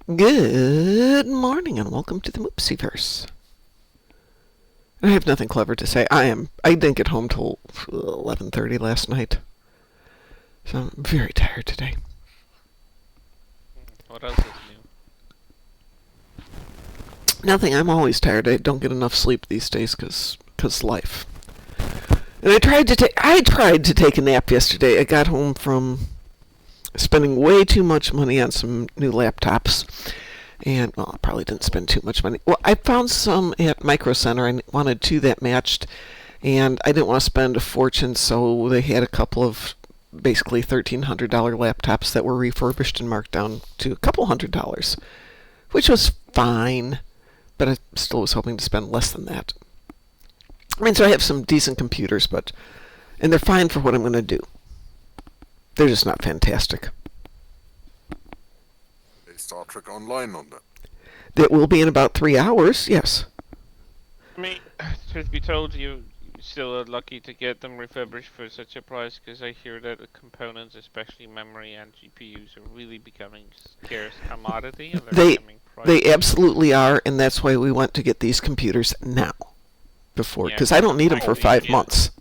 Good morning and welcome to the Moopsyverse. I have nothing clever to say. I didn't get home till 11:30 last night, so I'm very tired today. What else is new? Nothing. I'm always tired. I don't get enough sleep these days because life. And I tried to take a nap yesterday. I got home from spending way too much money on some new laptops. And, well, I probably didn't spend too much money. Well, I found some at Micro Center. I wanted two that matched, and I didn't want to spend a fortune, so they had a couple of basically $1,300 laptops that were refurbished and marked down to a couple $100, which was fine, but I still was hoping to spend less than that. I mean, so I have some decent computers, and they're fine for what I'm going to do. They're just not fantastic. Star Trek Online on that. That will be in about 3 hours, yes. I mean, truth be told, you still are lucky to get them refurbished for such a price, because I hear that the components, especially memory and GPUs, are really becoming scarce commodity, and they're becoming pricey. They absolutely are, and that's why we want to get these computers now, because I don't need them for 5 months.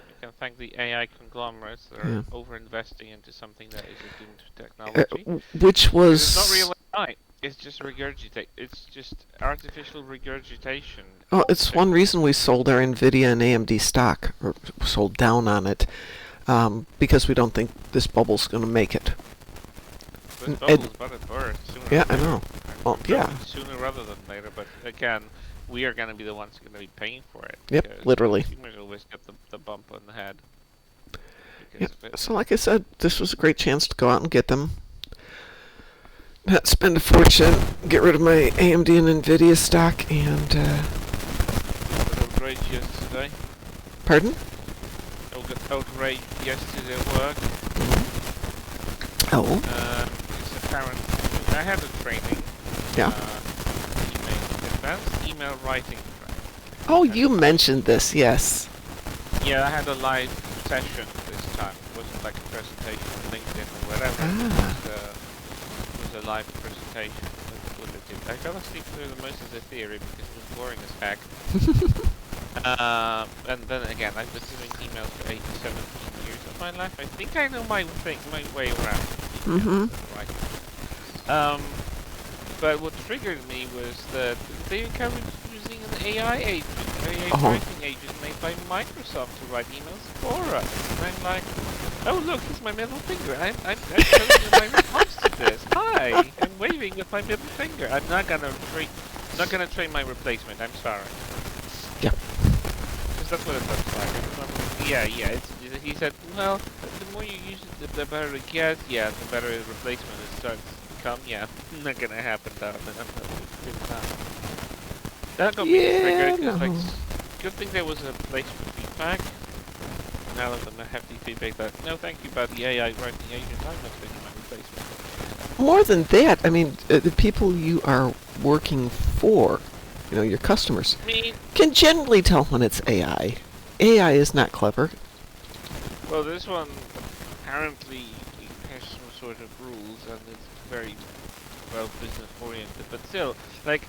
You can thank the AI conglomerates that are over-investing into something that is a doomed technology. Which was... It's not really AI. It's just regurgitate. It's just artificial regurgitation. Oh, it's one reason we sold our NVIDIA and AMD stock, or sold down on it, because we don't think this bubble's going to make it. This bubble's about to burst sooner. Yeah, I know. Well, yeah. Sooner rather than later, but again, we are going to be the ones going to be paying for it. Yep, literally. Consumers always get the bump on the head. Yep. So like I said, this was a great chance to go out and get them. Not spend a fortune, get rid of my AMD and NVIDIA stock, and... outrage yesterday. Pardon? Outrage yesterday at work. Oh. It's apparent. I had a training. Yeah. Advanced email writing training. Oh, you mentioned this, yes. Yeah, I had a live session this time. It wasn't like a presentation on LinkedIn or whatever. It was a live presentation with the team. I fell asleep through most of the theory because it was boring as heck. And then again, I've been doing emails for 17 years of my life. I think I know my way around. Right. But what triggered me was that they encouraged using an AI agent, writing agent made by Microsoft to write emails for us. And I'm like, oh look, here's my middle finger. I'm showing you my response to this. Hi, I'm waving with my middle finger. I'm not gonna train my replacement. I'm sorry. Yeah. Because that's what it looks like. Yeah. He said, well, the more you use it, the better it gets. Yeah, the better the replacement it starts. Yeah, not gonna happen though. That got me triggered because, like, good thing there was a place for feedback. Now that I'm a hefty feedback that, no thank you about the AI writing agent, I'm not taking my replacement. More than that, I mean, the people you are working for, your customers, can generally tell when it's AI. AI is not clever. Well, this one apparently has some sort of rules, and it's very well business oriented, but still, like,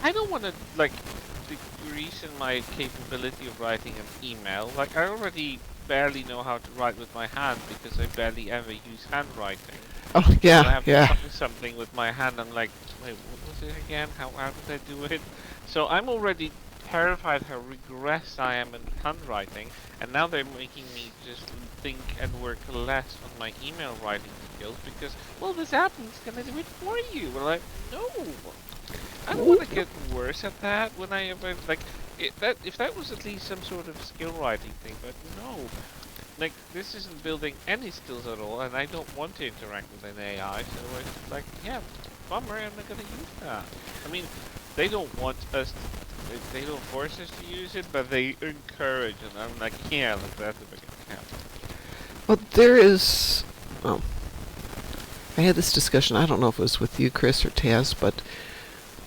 I don't want to decrease in my capability of writing an email. Like, I already barely know how to write with my hand because I barely ever use handwriting. Oh yeah, I have to find something with my hand. I'm like, wait, what was it again? How did I do it? So I'm already terrified how regressed I am in handwriting, and now they're making me just think and work less on my email writing skills because, well, this app is gonna do it for you. Well, like, no, I don't want to get worse at that when I ever if that was at least some sort of skill writing thing, but no, like, this isn't building any skills at all, and I don't want to interact with an AI. So it's like, yeah, bummer, I'm not gonna use that. I mean, they don't want us. They don't force us to use it, but they encourage, and I'm like, yeah, look, that's a big account. Well, there is... Oh. I had this discussion, I don't know if it was with you, Chris, or Taz, but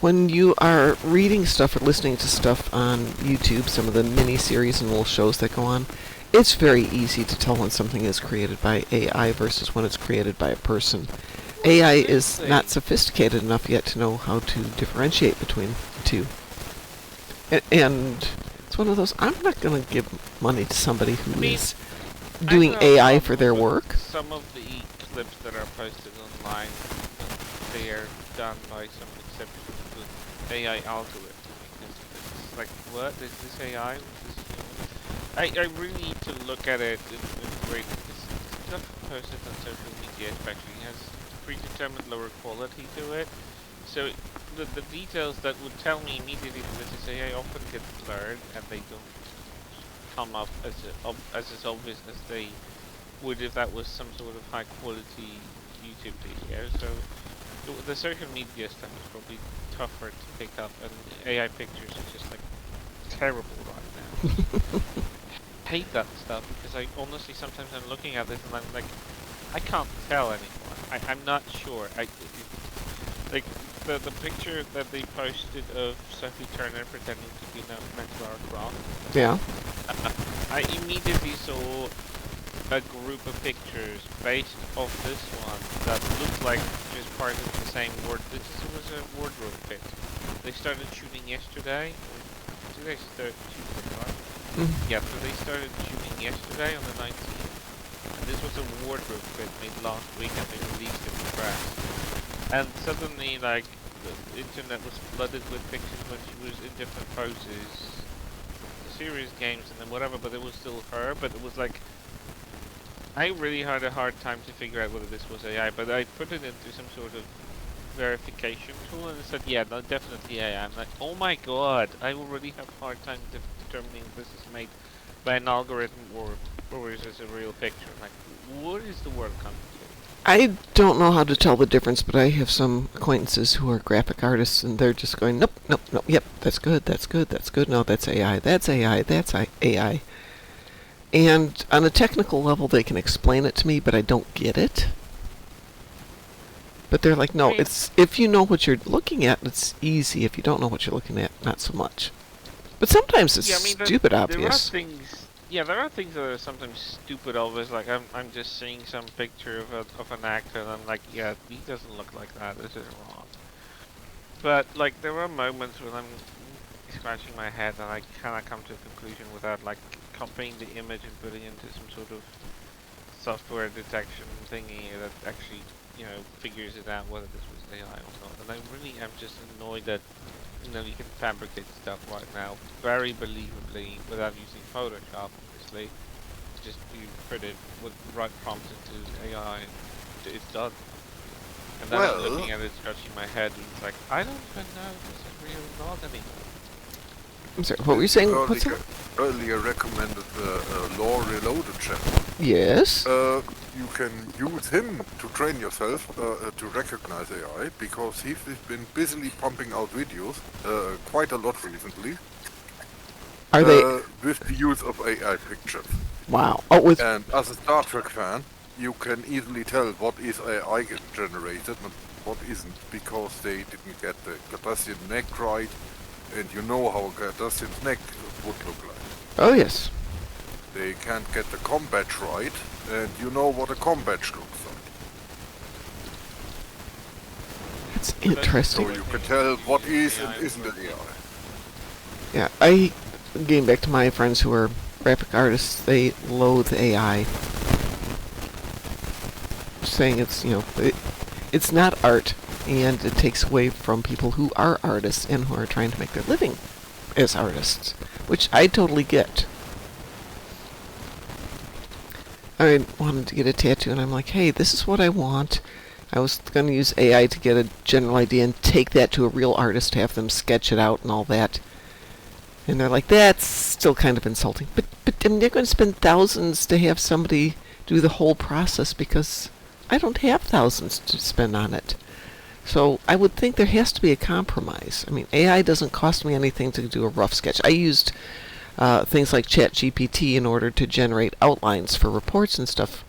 when you are reading stuff or listening to stuff on YouTube, some of the mini-series and little shows that go on, it's very easy to tell when something is created by AI versus when it's created by a person. AI is seriously. not sophisticated enough yet to know how to differentiate between the two. And it's one of those, I'm not going to give money to somebody who is doing AI for their work. Some of the clips that are posted online, they are done by some exceptional AI algorithm. It's like, what is this AI? I really need to look at it in a way because stuff posted on social media especially has predetermined lower quality to it. So the details that would tell me immediately that this is AI often get blurred and they don't come up as obvious as they would if that was some sort of high quality YouTube video. So the social media stuff is probably tougher to pick up, and AI pictures are just like terrible right now. Hate that stuff because I honestly sometimes I'm looking at this and I'm like, I can't tell anymore. I'm not sure. Like the picture that they posted of Sophie Turner pretending to be Lara Croft. Yeah. I immediately saw a group of pictures based off this one that looked like just part of the same ward. This was a wardrobe fit. They started shooting yesterday. Today started shooting, right? Yeah, so they started shooting yesterday on the 19th. And this was a wardrobe fit made last week and they released it in press. And suddenly, like, the internet was flooded with pictures when she was in different poses, serious games and then whatever, but it was still her, but it was like, I really had a hard time to figure out whether this was AI, but I put it into some sort of verification tool and it said, yeah, no, definitely AI. I'm like, oh my god, I already have a hard time determining if this is made by an algorithm or is this a real picture. Like, what is the word coming to? I don't know how to tell the difference, but I have some acquaintances who are graphic artists, and they're just going, nope, nope, nope, yep, that's good, that's good, that's good, no, that's AI, that's AI, that's AI. And on a technical level, they can explain it to me, but I don't get it. But they're like, no, it's if you know what you're looking at, it's easy. If you don't know what you're looking at, not so much. But sometimes it's stupid obvious. There are things that are sometimes stupid obvious. Like I'm just seeing some picture of an actor, and I'm like, yeah, he doesn't look like that. This is wrong. But like there are moments when I'm scratching my head and I cannot come to a conclusion without like copying the image and putting it into some sort of software detection thingy that actually, you know, figures it out whether this was AI or not. And I really am just annoyed that, you know, you can fabricate stuff right now very believably without using Photoshop, obviously. Just you put it with the right prompt into AI and it's done. And then I'm looking at it, scratching my head, and it's like, I don't even know if this is real or not anymore. I'm sorry, what were you saying? Earlier recommended the Law Reloaded channel. Yes. You can use him to train yourself to recognize AI, because he's been busily pumping out videos quite a lot recently. Are they with the use of AI pictures? Wow. And as a Star Trek fan, you can easily tell what is AI generated and what isn't, because they didn't get the Cardassian neck right. And you know how a Cardassian's neck would look like. Oh, yes. They can't get the combat right, and you know what a combat looks like. That's interesting. So you can tell what is and isn't an AI. Yeah, getting back to my friends who are graphic artists, they loathe AI. Saying it's, you know, it's not art. And it takes away from people who are artists and who are trying to make their living as artists, which I totally get. I wanted to get a tattoo, and I'm like, hey, this is what I want. I was going to use AI to get a general idea and take that to a real artist, have them sketch it out and all that. And they're like, that's still kind of insulting. But and they're going to spend thousands to have somebody do the whole process, because I don't have thousands to spend on it. So I would think there has to be a compromise. I mean, AI doesn't cost me anything to do a rough sketch. I used things like ChatGPT in order to generate outlines for reports and stuff.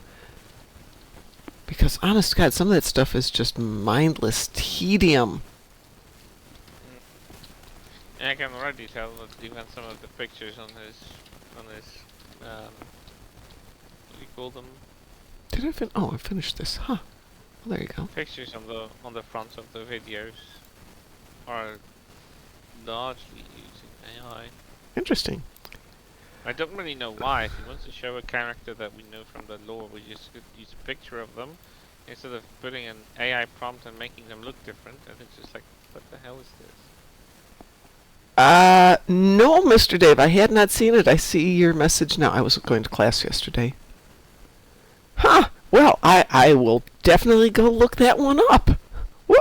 Because, honest to God, some of that stuff is just mindless tedium. I can already tell that even some of the pictures on his what do you call them? Did I I finished this, huh? There you go. Pictures on the front of the videos are largely using AI. Interesting. I don't really know why. If you want to show a character that we know from the lore, we just could use a picture of them instead of putting an AI prompt and making them look different. And it's just like, what the hell is this? No, Mr. Dave, I had not seen it. I see your message now. I was going to class yesterday. Huh. Well, I will definitely go look that one up. Woo!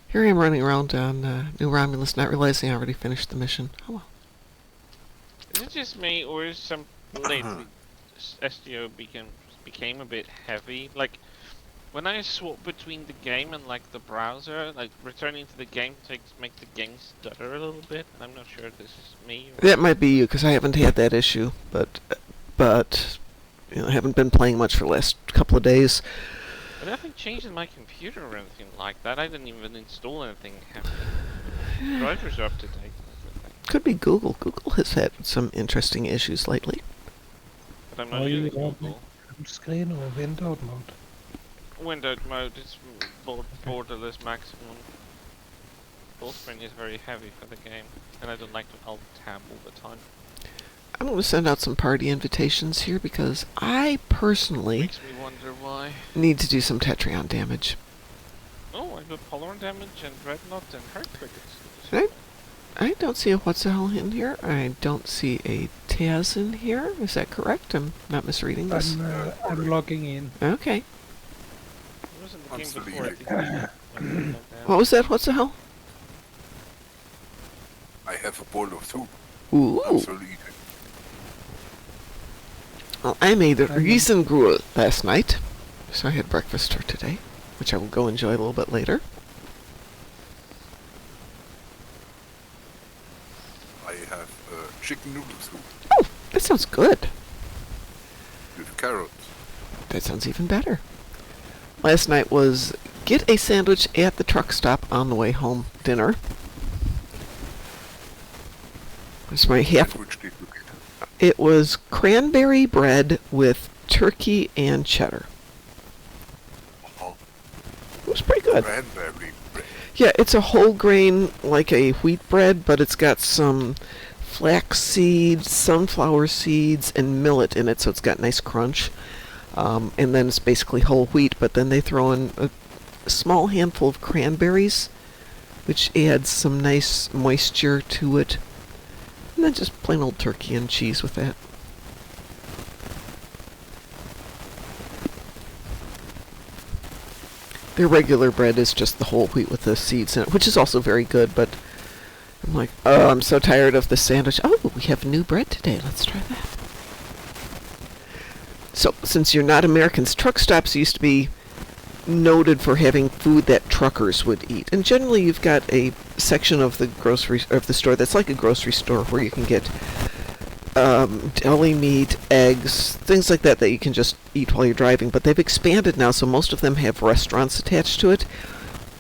Here I am running around on New Romulus, not realizing I already finished the mission. Oh well. Is it just me, or is some lately SDO became a bit heavy? Like, when I swap between the game and like the browser, like returning to the game makes the game stutter a little bit. And I'm not sure if this is me. Or That might be you, because I haven't had that issue, but you know, I haven't been playing much for the last couple of days. but nothing changed in my computer or anything like that. I didn't even install anything heavy. Drivers are up to date. and everything. Could be Google. Google has had some interesting issues lately. But I'm not Are you using on Google. full screen or windowed mode? Windowed mode is borderless maximum. Full screen is very heavy for the game, and I don't like to alt tab all the time. I'm going to send out some party invitations here because I personally Makes me wonder why. need to do some Tetrion damage. Oh, I got Polar damage and Dreadnought and Hur'q frigates. Right. I don't see a what's the hell in here. I don't see a Taz in here. Is that correct? I'm not misreading this. I'm logging in. Okay. It was in the game Absolutely. before. I think What was that? What's the hell? I have a bowl of soup. Ooh. Absolutely. Well, I made a Riesengruel last night, so I had breakfast for today, which I will go enjoy a little bit later. I have chicken noodle soup Oh, that sounds good. with carrots. That sounds even better. Last night was get a sandwich at the truck stop on the way home dinner. It's my half. And which did you get? It was cranberry bread with turkey and cheddar. Oh, It was pretty good. cranberry bread. Yeah, it's a whole grain, like a wheat bread, but it's got some flax seeds, sunflower seeds, and millet in it, so it's got nice crunch. And then it's basically whole wheat, but then they throw in a small handful of cranberries, which adds some nice moisture to it. And then just plain old turkey and cheese with that. Their regular bread is just the whole wheat with the seeds in it, which is also very good, but I'm like, oh, I'm so tired of the sandwich. Oh, we have new bread today. Let's try that. So, since you're not Americans, truck stops used to be noted for having food that truckers would eat. And generally you've got a section of the store that's like a grocery store where you can get deli meat, eggs, things like that you can just eat while you're driving. But they've expanded now, so most of them have restaurants attached to it,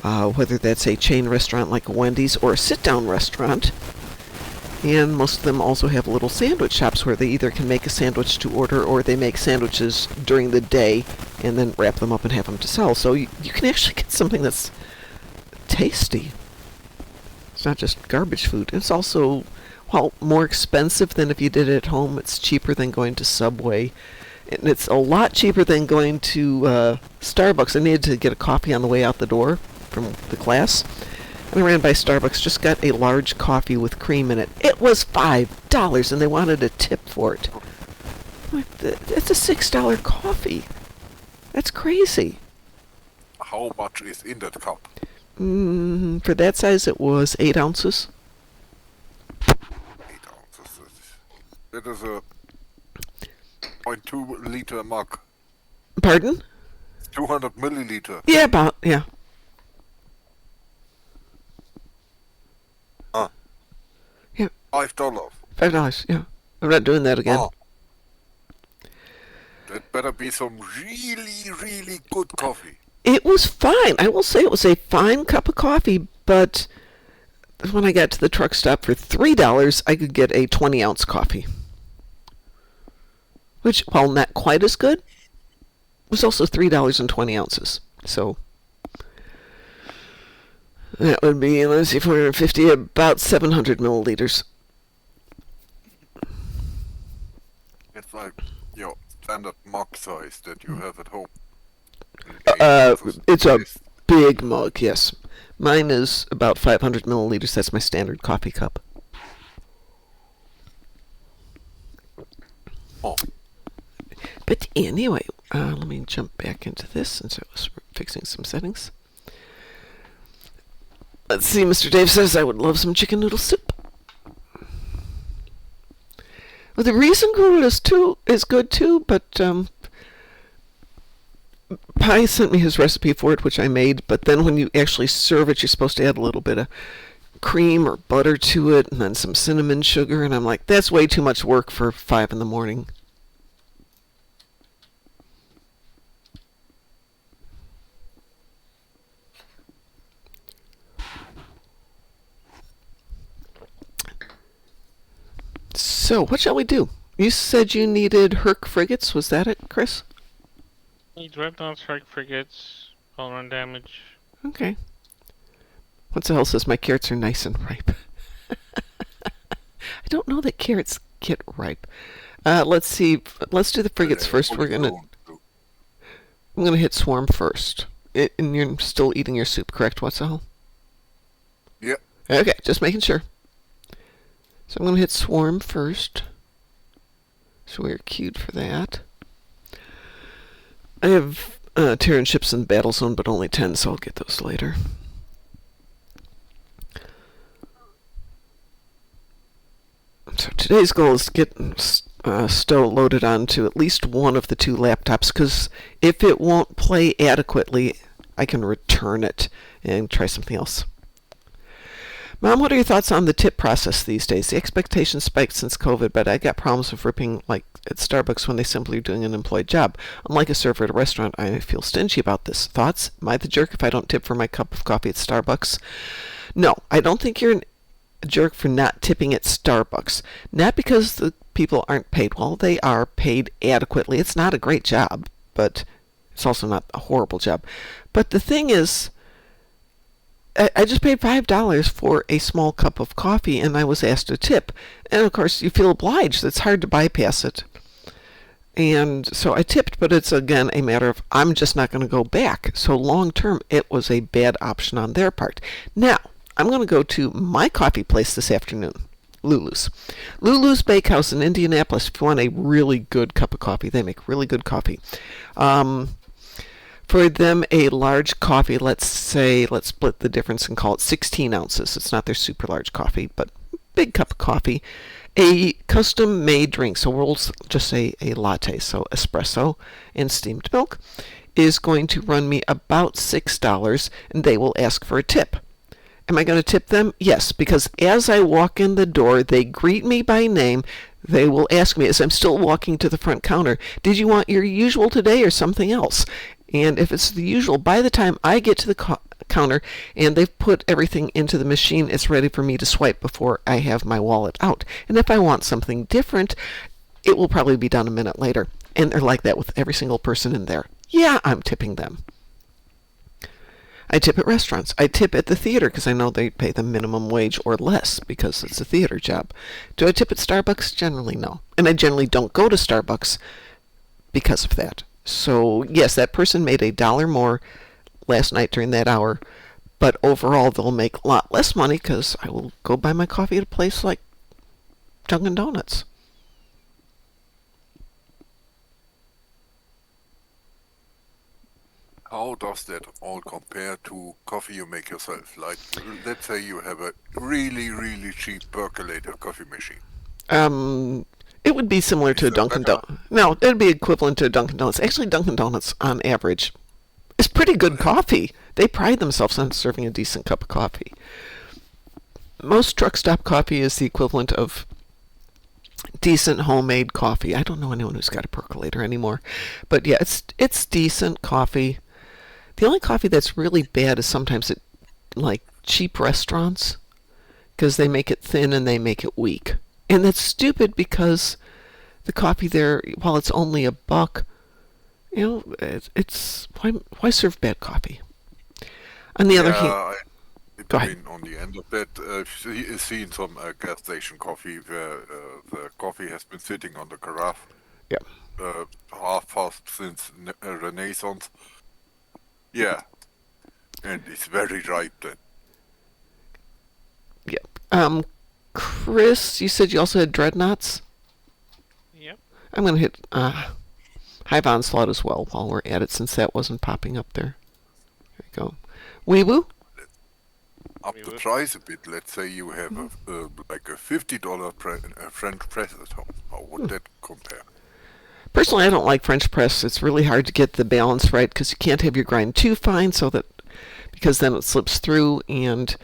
whether that's a chain restaurant like Wendy's or a sit-down restaurant. And most of them also have little sandwich shops where they either can make a sandwich to order or they make sandwiches during the day and then wrap them up and have them to sell. So you can actually get something that's tasty. It's not just garbage food. It's also, well, more expensive than if you did it at home. It's cheaper than going to Subway. And it's a lot cheaper than going to Starbucks. I needed to get a coffee on the way out the door from the class. And I ran by Starbucks, just got a large coffee with cream in it. It was $5, and they wanted a tip for it. I'm like, it's a $6 coffee. That's crazy. How much is in that cup? For that size, it was 8 ounces. 8 ounces. That is a 0.2 liter mug. Pardon? 200 milliliter. Yeah, about, yeah. $5. $5, yeah. I'm not doing that again. Oh. That better be some really, really good coffee. It was fine. I will say it was a fine cup of coffee, but when I got to the truck stop for $3, I could get a 20-ounce coffee. Which, while not quite as good, was also $3.20. So that would be, let's see, 450, about 700 milliliters. It's like your standard mug size that you have at home. It's a big mug, yes. Mine is about 500 milliliters. That's my standard coffee cup. Oh. But anyway, let me jump back into this since I was fixing some settings. Let's see, Mr. Dave says I would love some chicken noodle soup. Well, the reason gruel is good too, but Pi sent me his recipe for it, which I made, but then when you actually serve it, you're supposed to add a little bit of cream or butter to it, and then some cinnamon sugar, and I'm like, that's way too much work for 5 in the morning. So, what shall we do? You said you needed Hur'q frigates. Was that it, Chris? Dreadnoughts, Hur'q frigates, all run damage. Okay. What the hell says my carrots are nice and ripe? I don't know that carrots get ripe. Let's see. Let's do the frigates first. I'm gonna hit swarm first. And you're still eating your soup, correct, What's the hell? Yep. Okay, just making sure. So I'm going to hit swarm first. So we're queued for that. I have Terran ships in the battle zone, but only 10, so I'll get those later. So today's goal is to get Stowe loaded onto at least one of the 2 laptops, because if it won't play adequately, I can return it and try something else. Mom, what are your thoughts on the tip process these days? The expectations spiked since COVID, but I got problems with ripping like at Starbucks when they simply are doing an employed job. Unlike a server at a restaurant, I feel stingy about this. Thoughts? Am I the jerk if I don't tip for my cup of coffee at Starbucks? No, I don't think you're a jerk for not tipping at Starbucks. Not because the people aren't paid well. They are paid adequately. It's not a great job, but it's also not a horrible job. But the thing is, I just paid $5 for a small cup of coffee, and I was asked to tip. And, of course, you feel obliged. It's hard to bypass it. And so I tipped, but it's, again, a matter of I'm just not going to go back. So long term, it was a bad option on their part. Now, I'm going to go to my coffee place this afternoon, Lulu's. Lulu's Bakehouse in Indianapolis, if you want a really good cup of coffee. They make really good coffee. For them, a large coffee, let's split the difference and call it 16 ounces. It's not their super large coffee, but big cup of coffee. A custom-made drink, so we'll just say a latte, so espresso and steamed milk, is going to run me about $6, and they will ask for a tip. Am I going to tip them? Yes, because as I walk in the door, they greet me by name. They will ask me, as I'm still walking to the front counter, did you want your usual today or something else? And if it's the usual, by the time I get to the counter and they've put everything into the machine, it's ready for me to swipe before I have my wallet out. And if I want something different, it will probably be done a minute later. And they're like that with every single person in there. Yeah, I'm tipping them. I tip at restaurants. I tip at the theater because I know they pay the minimum wage or less because it's a theater job. Do I tip at Starbucks? Generally, no. And I generally don't go to Starbucks because of that. So, yes, that person made $1 more last night during that hour, but overall they'll make a lot less money because I will go buy my coffee at a place like Dunkin' Donuts. How does that all compare to coffee you make yourself? Like, let's say you have a really, really cheap percolator coffee machine. It would be similar to a Dunkin' Donuts. No, it would be equivalent to a Dunkin' Donuts. Actually, Dunkin' Donuts, on average, is pretty good coffee. They pride themselves on serving a decent cup of coffee. Most truck stop coffee is the equivalent of decent homemade coffee. I don't know anyone who's got a percolator anymore. But yeah, it's decent coffee. The only coffee that's really bad is sometimes at like cheap restaurants because they make it thin and they make it weak. And that's stupid because the coffee there, while it's only $1, it's why serve bad coffee? On the other hand, go ahead. On the end of that, I've seen some gas station coffee where the coffee has been sitting on the carafe half past since Renaissance. Yeah, and it's very ripe then. Yeah. Chris, you said you also had dreadnoughts? Yep. I'm going to hit Hive Onslaught as well while we're at it, since that wasn't popping up there. There you go. Weewoo? Up the price a bit, let's say you have like a $50 French press at home. How would that compare? Personally, I don't like French press. It's really hard to get the balance right because you can't have your grind too fine, because then it slips through. And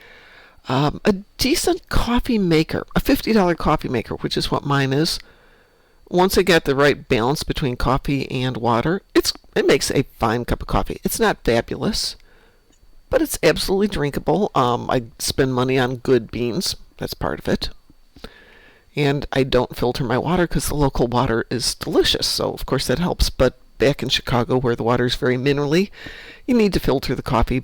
a decent coffee maker, a $50 coffee maker, which is what mine is, once I get the right balance between coffee and water, it makes a fine cup of coffee. It's not fabulous, but it's absolutely drinkable. I spend money on good beans. That's part of it. And I don't filter my water because the local water is delicious. So, of course, that helps. But back in Chicago, where the water is very minerally, you need to filter the coffee.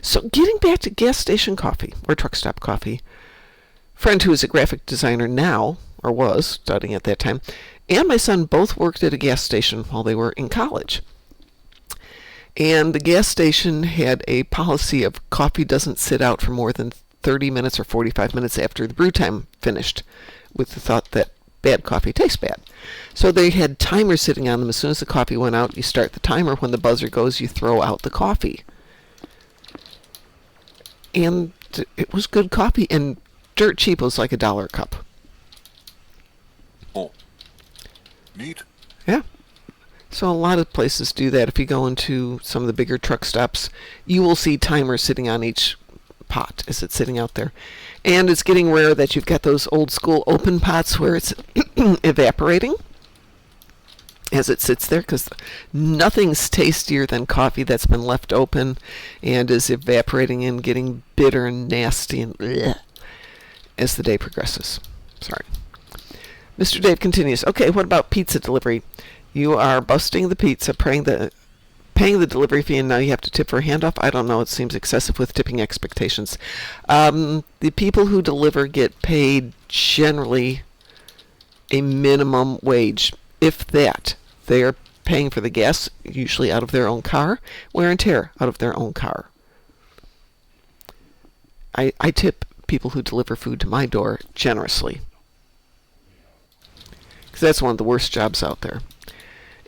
So, getting back to gas station coffee, or truck stop coffee, friend who is a graphic designer now, or was studying at that time, and my son both worked at a gas station while they were in college. And the gas station had a policy of coffee doesn't sit out for more than 30 minutes or 45 minutes after the brew time finished, with the thought that bad coffee tastes bad. So they had timers sitting on them. As soon as the coffee went out, you start the timer. When the buzzer goes, you throw out the coffee. And it was good coffee and dirt cheap. It was like $1 a cup. Oh, neat. Yeah. So a lot of places do that. If you go into some of the bigger truck stops, you will see timers sitting on each pot as it's sitting out there. And it's getting rare that you've got those old school open pots where it's evaporating as it sits there, because nothing's tastier than coffee that's been left open and is evaporating and getting bitter and nasty and bleh as the day progresses. Sorry. Mr. Dave continues. Okay, what about pizza delivery? You are busting the pizza, paying the delivery fee, and now you have to tip for a handoff? I don't know. It seems excessive with tipping expectations. The people who deliver get paid generally a minimum wage, if that. They are paying for the gas, usually out of their own car, wear and tear out of their own car. I tip people who deliver food to my door generously, because that's one of the worst jobs out there.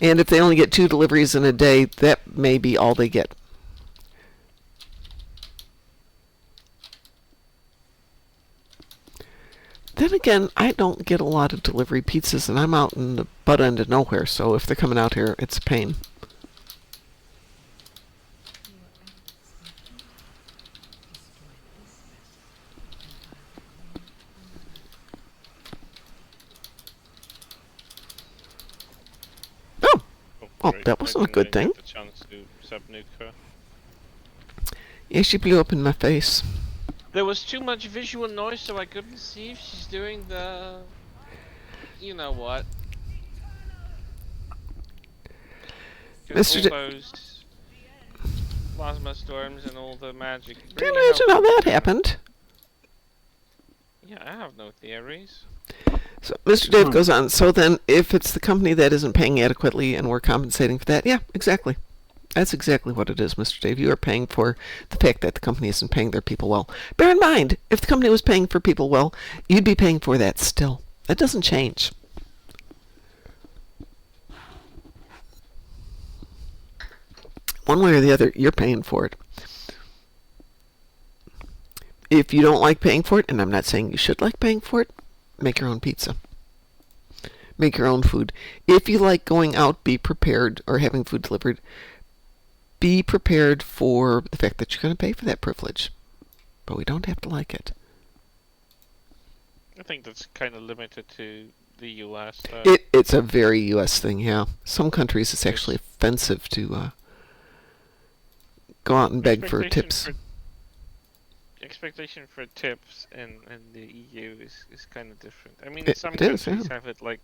And if they only get 2 deliveries in a day, that may be all they get. Then again, I don't get a lot of delivery pizzas, and I'm out in the butt end of nowhere, so if they're coming out here, it's a pain. Oh, that wasn't a good thing. Yeah, she blew up in my face. There was too much visual noise, so I couldn't see if she's doing the... You know what. Mr. All those plasma storms and all the magic. Can you imagine how that happened? Yeah, I have no theories. So Mr. Dave goes on, so then if it's the company that isn't paying adequately and we're compensating for that, yeah, exactly. That's exactly what it is, Mr. Dave. You are paying for the fact that the company isn't paying their people well. Bear in mind, if the company was paying for people well, you'd be paying for that still. That doesn't change. One way or the other, you're paying for it. If you don't like paying for it, and I'm not saying you should like paying for it, make your own pizza. Make your own food. If you like going out, be prepared, or having food delivered, be prepared for the fact that you're going to pay for that privilege. But we don't have to like it. I think that's kind of limited to the US. It's a very US thing, yeah. Some countries it's actually offensive to go out and beg for tips. expectation for tips in the EU is kind of different. I mean, It- some it is, countries yeah. have it like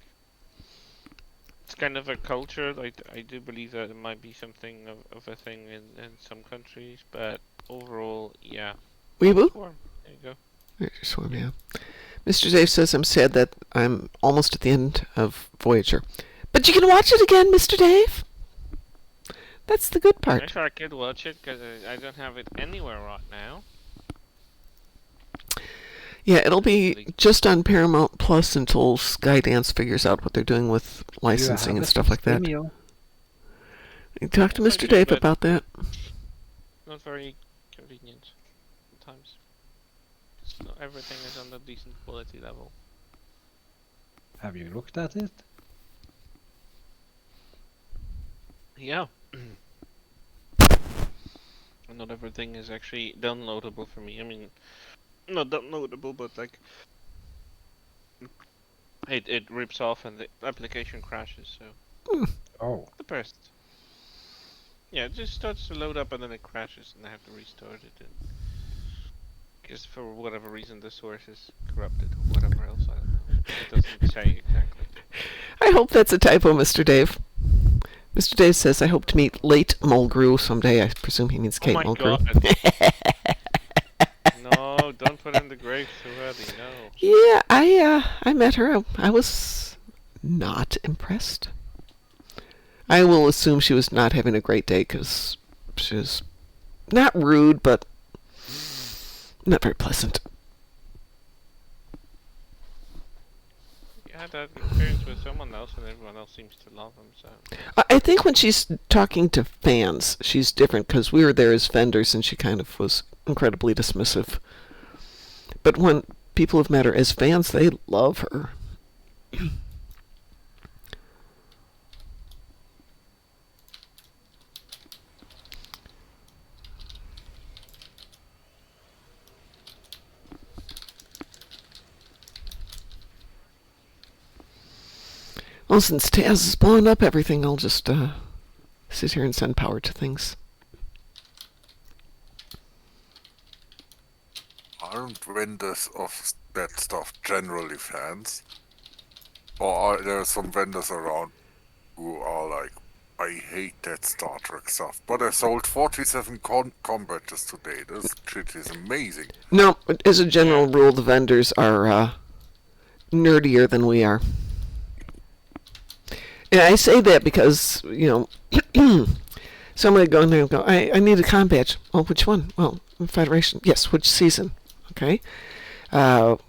it's kind of a culture. Like I do believe that it might be something of a thing in some countries, but overall, yeah. Weeble? Swarm. There you go. There's your swarm, yeah. Mr. Dave says, I'm sad that I'm almost at the end of Voyager. But you can watch it again, Mr. Dave. That's the good part. Actually, I could watch it because I don't have it anywhere right now. Yeah, it'll be just on Paramount Plus until Skydance figures out what they're doing with licensing and stuff like that. Premium. You talk to Yes, I Mr. do, Dave but- about that. Not very convenient sometimes. Not everything is on the decent quality level. Have you looked at it? Yeah. Not everything is actually downloadable for me. I mean, not downloadable, but like it rips off and the application crashes. So Oh. the best. Yeah, it just starts to load up and then it crashes and I have to restart it. And because for whatever reason the source is corrupted or whatever else, I don't know. It doesn't say exactly. I hope that's a typo, Mr. Dave. Mr. Dave says, I hope to meet late Mulgrew someday. I presume he means Kate Oh my Mulgrew. god. No, don't put in the grave too early, no. Yeah, I met her. I was not impressed. I will assume she was not having a great day because she was not rude, but not very pleasant. You had that experience with someone else and everyone else seems to love him, so... I think when she's talking to fans, she's different because we were there as vendors and she kind of was incredibly dismissive. But when people have met her as fans, they love her. Well, since Taz is blowing up everything, I'll just sit here and send power to things. Aren't vendors of that stuff generally fans? Or are there some vendors around who are like, I hate that Star Trek stuff, but I sold 47 combaters today. This shit is amazing. No, as a general rule, the vendors are nerdier than we are. And I say that because, you know, somebody go in there and go, I need a comm badge. Well, which one? Well, Federation. Yes, which season? Okay. And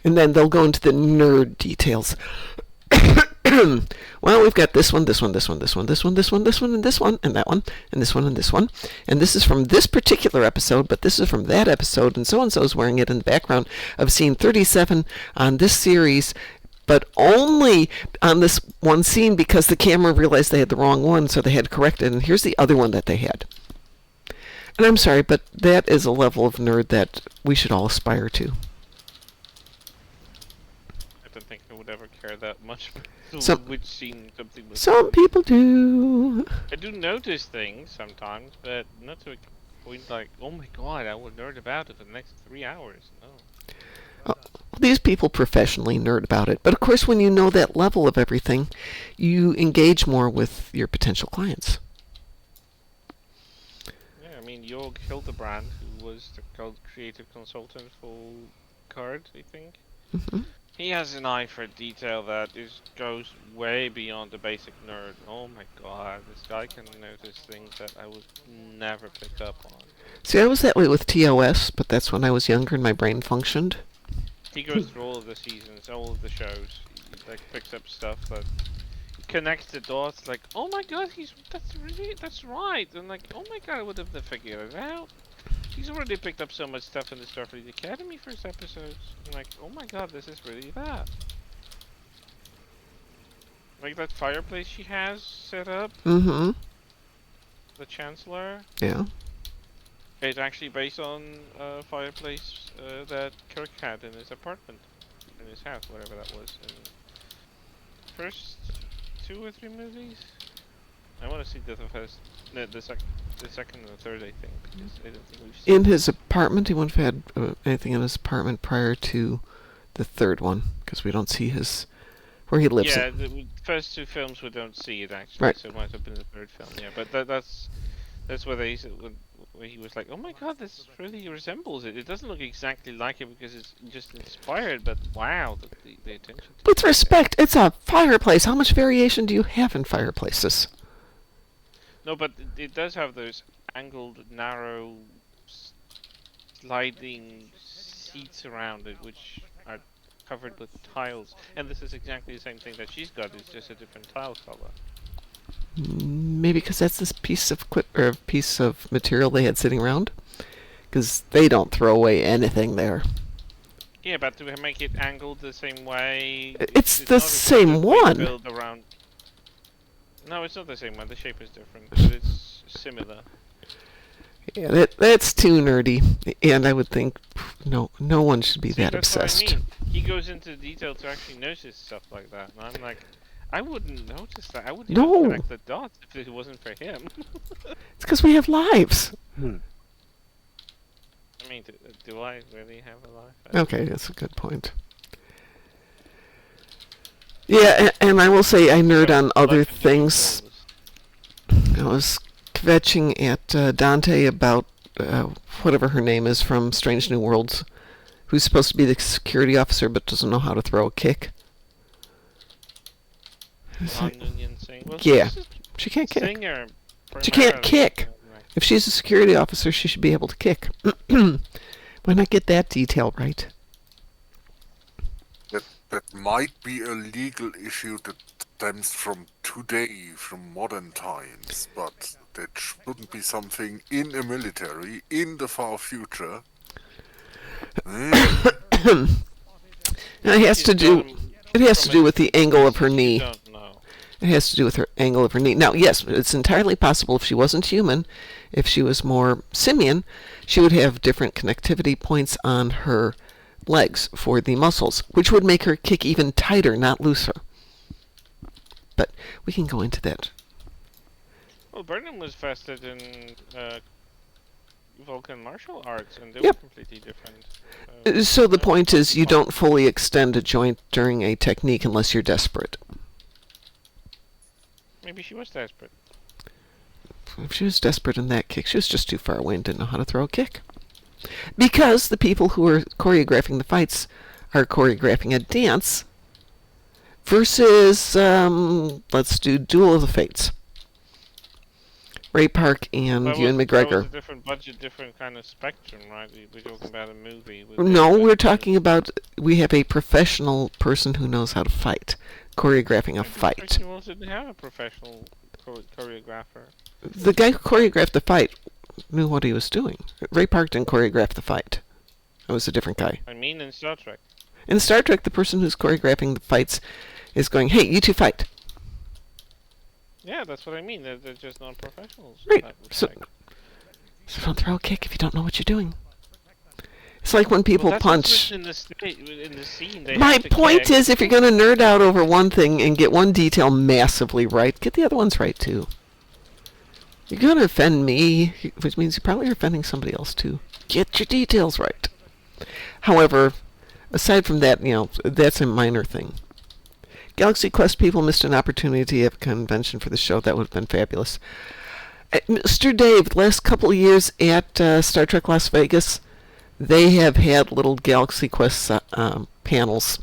then they'll go into the nerd details. Well, we've got this one, this one, this one, this one, this one, this one, this one, and this one, and that one, and this one, and this one. And this is from this particular episode, but this is from that episode, and so is wearing it in the background of scene 37 on this series, but only on this one scene because the camera realized they had the wrong one, so they had to correct it, and here's the other one that they had. And I'm sorry, but that is a level of nerd that we should all aspire to. I don't think I would ever care that much Some- which scene something was. Some people do. I do notice things sometimes, but not to a point like, oh my god, I will nerd about it for the next 3 hours. No. Oh, these people professionally nerd about it. But of course, when you know that level of everything, you engage more with your potential clients. Yeah, I mean, Jorg Hildebrand, who was the creative consultant for Card, I think. Hmm. He has an eye for detail that goes way beyond the basic nerd. Oh my god, this guy can notice things that I would never pick up on. See, I was that way with TOS, but that's when I was younger and my brain functioned. He goes through all of the seasons, all of the shows. He like picks up stuff that connects the dots. Like, oh my god, that's right. And like, oh my god, I would have figured it out. He's already picked up so much stuff in the Starfleet Academy first episodes. I'm like, oh my god, this is really that. Like that fireplace she has set up, Mm-hmm. the Chancellor. Yeah. It's actually based on a fireplace that Kirk had in his apartment, in his house, whatever that was. In first 2 or 3 movies. I want to see the first, no, the second. the second or third, I think, because I don't think we've seen In his apartment, he wouldn't have had anything in his apartment prior to the third one, because we don't see his where he lives. Yeah, the first two films we don't see it actually, Right. so it might have been the third film. Yeah, but that's where they said where he was like, oh my god, this really resembles it. It doesn't look exactly like it because it's just inspired, but wow, the attention. To With detail. respect, it's a fireplace. How much variation do you have in fireplaces? No, but it does have those angled, narrow, sliding seats around it, which are covered with tiles. And this is exactly the same thing that she's got. It's just a different tile color. Maybe because that's this piece of piece of material they had sitting around. Because they don't throw away anything there. Yeah, but to make it angled the same way. It's the not a same standard way to one. build around. No, it's not the same one. The shape is different, but it's similar. Yeah, that's too nerdy, and I would think no one should be See, that that's obsessed. what I mean. He goes into detail to actually notice stuff like that, and I'm like, I wouldn't notice that. I wouldn't No. even connect the dots if it wasn't for him. It's because we have lives. Hmm. I mean, do I really have a life? Okay, that's a good point. Yeah, and I will say I nerd on other Life is doing things. goals. I was kvetching at Dante about whatever her name is from Strange New Worlds, who's supposed to be the security officer but doesn't know how to throw a kick. It's like, Non-union sing. Well, yeah, she's she can't a kick. singer. She can't primarily, kick. so, like, If she's a security officer, she should be able to kick. Why not get that detail right? That might be a legal issue that stems from today, from modern times, but that shouldn't be something in a military in the far future. Now, it has to do. It has to do with the angle of her knee. Don't know. It has to do with her angle of her knee. Now, yes, it's entirely possible if she wasn't human, if she was more simian, she would have different connectivity points on her legs for the muscles, which would make her kick even tighter, not looser. But we can go into that. Well, Burnham was vested in Vulcan martial arts, and they Yep. were completely different. So the point is, you don't fully extend a joint during a technique unless you're desperate. Maybe she was desperate. If she was desperate in that kick, she was just too far away and didn't know how to throw a kick. Because the people who are choreographing the fights are choreographing a dance versus, let's do Duel of the Fates. Ray Park and Ewan That McGregor. was a different budget, different kind of spectrum, right? We're talking about a movie. With No, different- we're talking about we have a professional person who knows how to fight, choreographing a Maybe fight. Professionals didn't have a professional choreographer. The guy who choreographed the fight knew what he was doing. Ray Park didn't choreograph the fight. That was a different guy. I mean, in Star Trek. In Star Trek, the person who's choreographing the fights is going, hey, you two fight. Yeah, that's what I mean. They're just non-professionals. in Right, that so- respect. So don't throw a kick if you don't know what you're doing. It's like when people Well, that's what's punch. written in the scene. They My have to point kick. is, if you're going to nerd out over one thing and get one detail massively right, get the other ones right too. You're going to offend me, which means you're probably offending somebody else too. Get your details right. However, aside from that, that's a minor thing. Galaxy Quest people missed an opportunity to have a convention for the show. That would have been fabulous. Mr. Dave, the last couple of years at Star Trek Las Vegas, they have had little Galaxy Quest panels.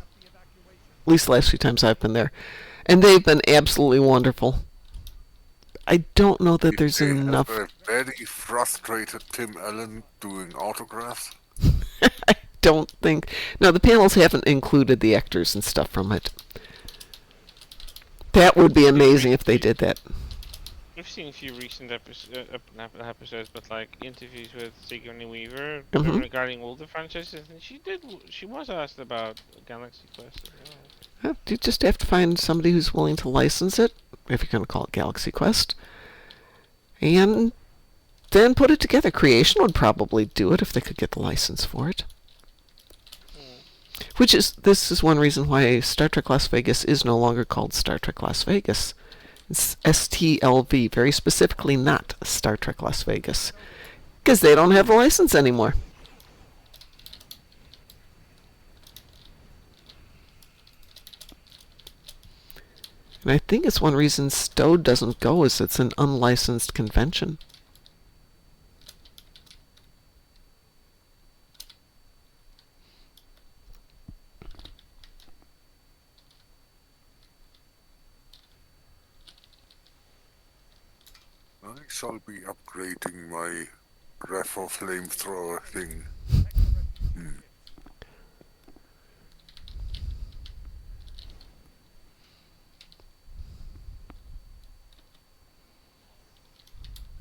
At least the last few times I've been there. And they've been absolutely wonderful. I don't know that there's They enough. have a very frustrated Tim Allen doing autographs. I don't think. No, the panels haven't included the actors and stuff from it. That would be amazing if they did that. We've seen a few recent not episodes, but like interviews with Sigourney Weaver Mhm. regarding all the franchises, and she was asked about Galaxy Quest as well. You just have to find somebody who's willing to license it, if you're going to call it Galaxy Quest, and then put it together. Creation would probably do it if they could get the license for it. This is one reason why Star Trek Las Vegas is no longer called Star Trek Las Vegas, It's STLV, very specifically not Star Trek Las Vegas, because they don't have the license anymore. And I think it's one reason Stowe doesn't go is it's an unlicensed convention. I shall be upgrading my Refor flamethrower thing.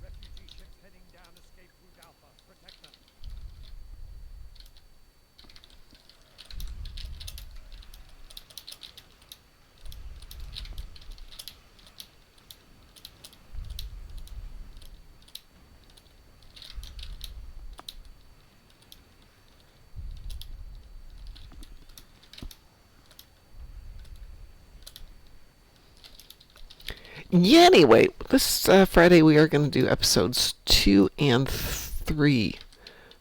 Refugee ships heading down escape route Alpha. Protect them. Yeah, anyway, this Friday we are going to do episodes 2 and 3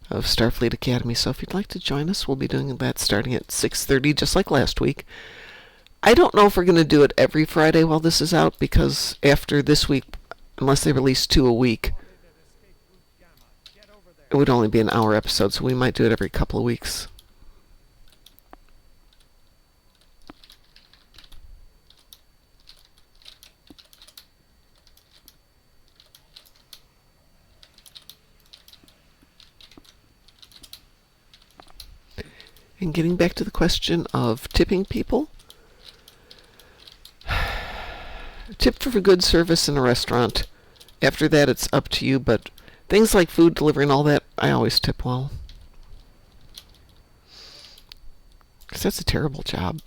of Starfleet Academy. So if you'd like to join us, we'll be doing that starting at 6:30, just like last week. I don't know if we're going to do it every Friday while this is out, because after this week, unless they release 2 a week, Escape route Gamma. Get over there. it would only be an hour episode, so we might do it every couple of weeks. And getting back to the question of tipping people, tip for good service in a restaurant. After that, it's up to you, but things like food delivery and all that, I always tip well. Because that's a terrible job.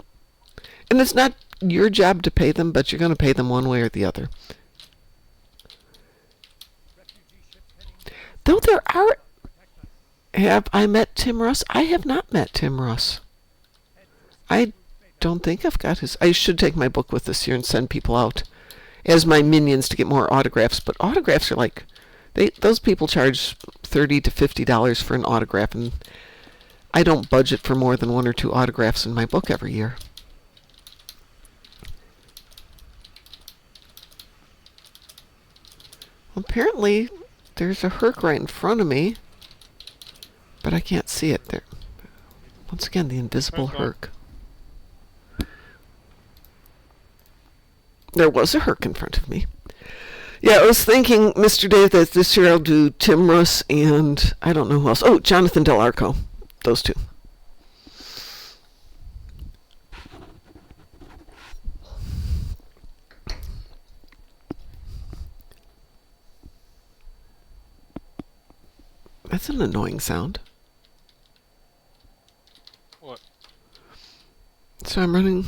And it's not your job to pay them, but you're going to pay them one way or the other. Refugee ships heading down. Though there are... Protect them. Have I met Tim Russ? I have not met Tim Russ. Head to escape I route Beta. don't think I've got his... I should take my book with this year and send people out as my minions to get more autographs. But autographs are like... those people charge $30 to $50 for an autograph, and I don't budget for more than 1 or 2 autographs in my book every year. Apparently, there's a Hur'q right in front of me, but I can't see it there. Once again, the invisible Okay. Hur'q. There was a Hur'q in front of me. Yeah, I was thinking, Mr. Dave, that this year I'll do Tim Russ and I don't know who else. Oh, Jonathan Del Arco. Those 2. That's an annoying sound. What? So I'm running...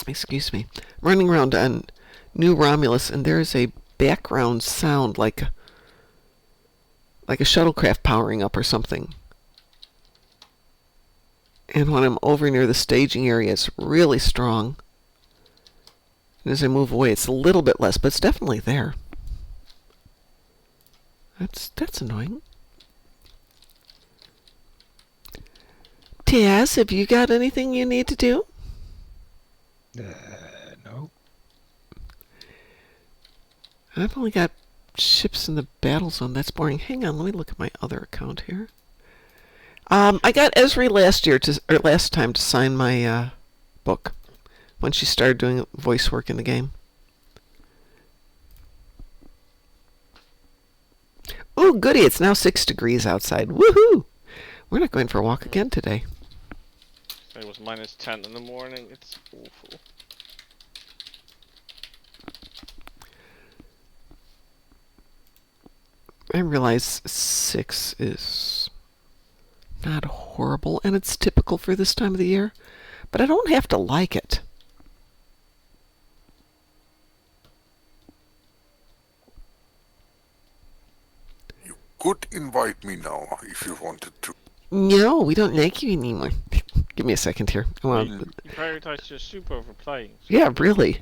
Excuse me. I'm running around on New Romulus, and there is a background sound like a shuttlecraft powering up or something. And when I'm over near the staging area, it's really strong. And as I move away, it's a little bit less, but it's definitely there. That's annoying. Taz, have you got anything you need to do? No. I've only got ships in the battle zone. That's boring. Hang on, let me look at my other account here. I got Esri last time to sign my book when she started doing voice work in the game. Ooh, goody! It's now 6 degrees outside. Woohoo! We're not going for a walk again today. It was minus 10 in the morning. It's awful. I realize 6 is not horrible, and it's typical for this time of the year, but I don't have to like it. You could invite me now if you wanted to. No, we don't like you anymore. Give me a second here. I want You prioritize your soup over playing. So yeah, really.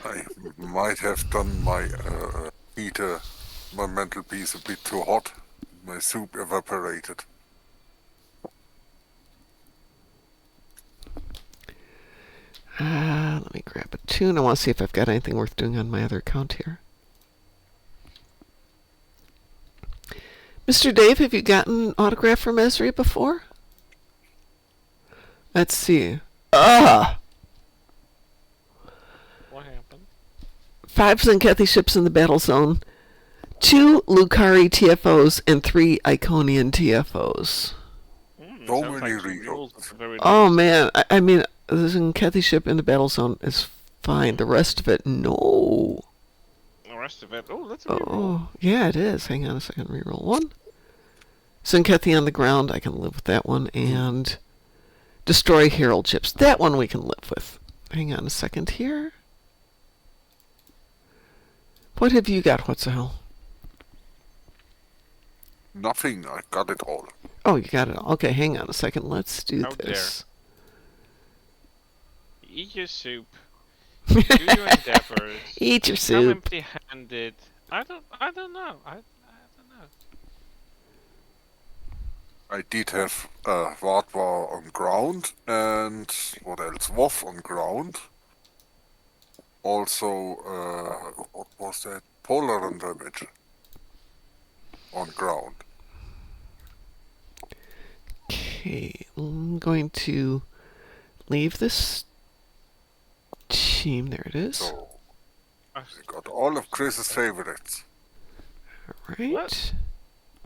I might have done my heater, my mantelpiece a bit too hot. My soup evaporated. Let me grab a tune. I want to see if I've got anything worth doing on my other account here. Mr. Dave, have you gotten an autograph from Esri before? Let's see. What happened? 5 Zenkethi ships in the battle zone, 2 Lucari TFOs, and 3 Iconian TFOs. So Sounds many like some rerolls. rules at the very Oh least. man, I mean, the Zenkethi ship in the battle zone is fine. The rest of it, no. The rest of it. Oh, that's a reroll. Oh, yeah, it is. Hang on a second. Reroll 1. Zenkethi on the ground. I can live with that one. And destroy Herald ships. That one we can live with. Hang on a second here. What have you got? What's the hell? Nothing, I got it all. Oh, you got it all. Okay, hang on a second. Let's do How this. Eat your soup. Do your endeavors. Eat your Come soup. empty-handed. I don't know. I don't know. I did have Vatwa on ground, and what else? Wolf on ground. Also, what was that? Polar and damage on ground. Okay, I'm going to leave this team. There it is. So, I got all of Chris's favorites. All right. What?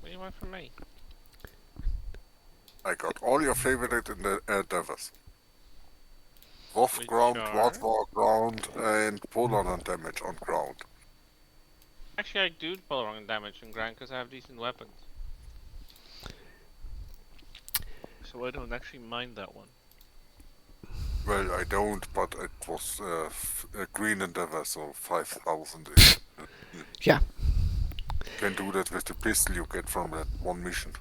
What do you want from me? I got all your favorite in the endeavors. Wolf Which ground, are? Vatwa ground, and Polar and damage on ground. Actually, I do pull wrong damage on ground because I have decent weapons. So I don't actually mind that one. Well, I don't, but it was a green endeavor, so 5,000 is. Yeah. Can do that with the pistol you get from that one mission.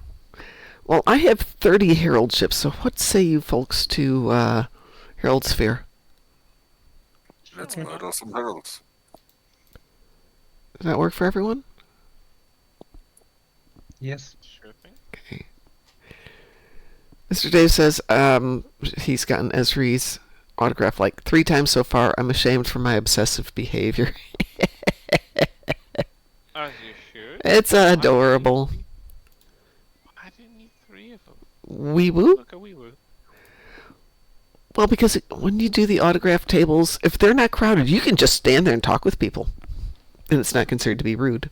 Well, I have 30 Herald ships, so what say you folks to Herald Sphere? Let's Sure. murder some heralds. Does that work for everyone? Yes. Sure thing. Okay. Mr. Dave says he's gotten Esri's autograph like 3 times so far. I'm ashamed for my obsessive behavior. As you should. It's adorable. I didn't need 3 of them. Wee woo? Look at wee woo. Well, because when you do the autograph tables, if they're not crowded, you can just stand there and talk with people. And it's not considered to be rude.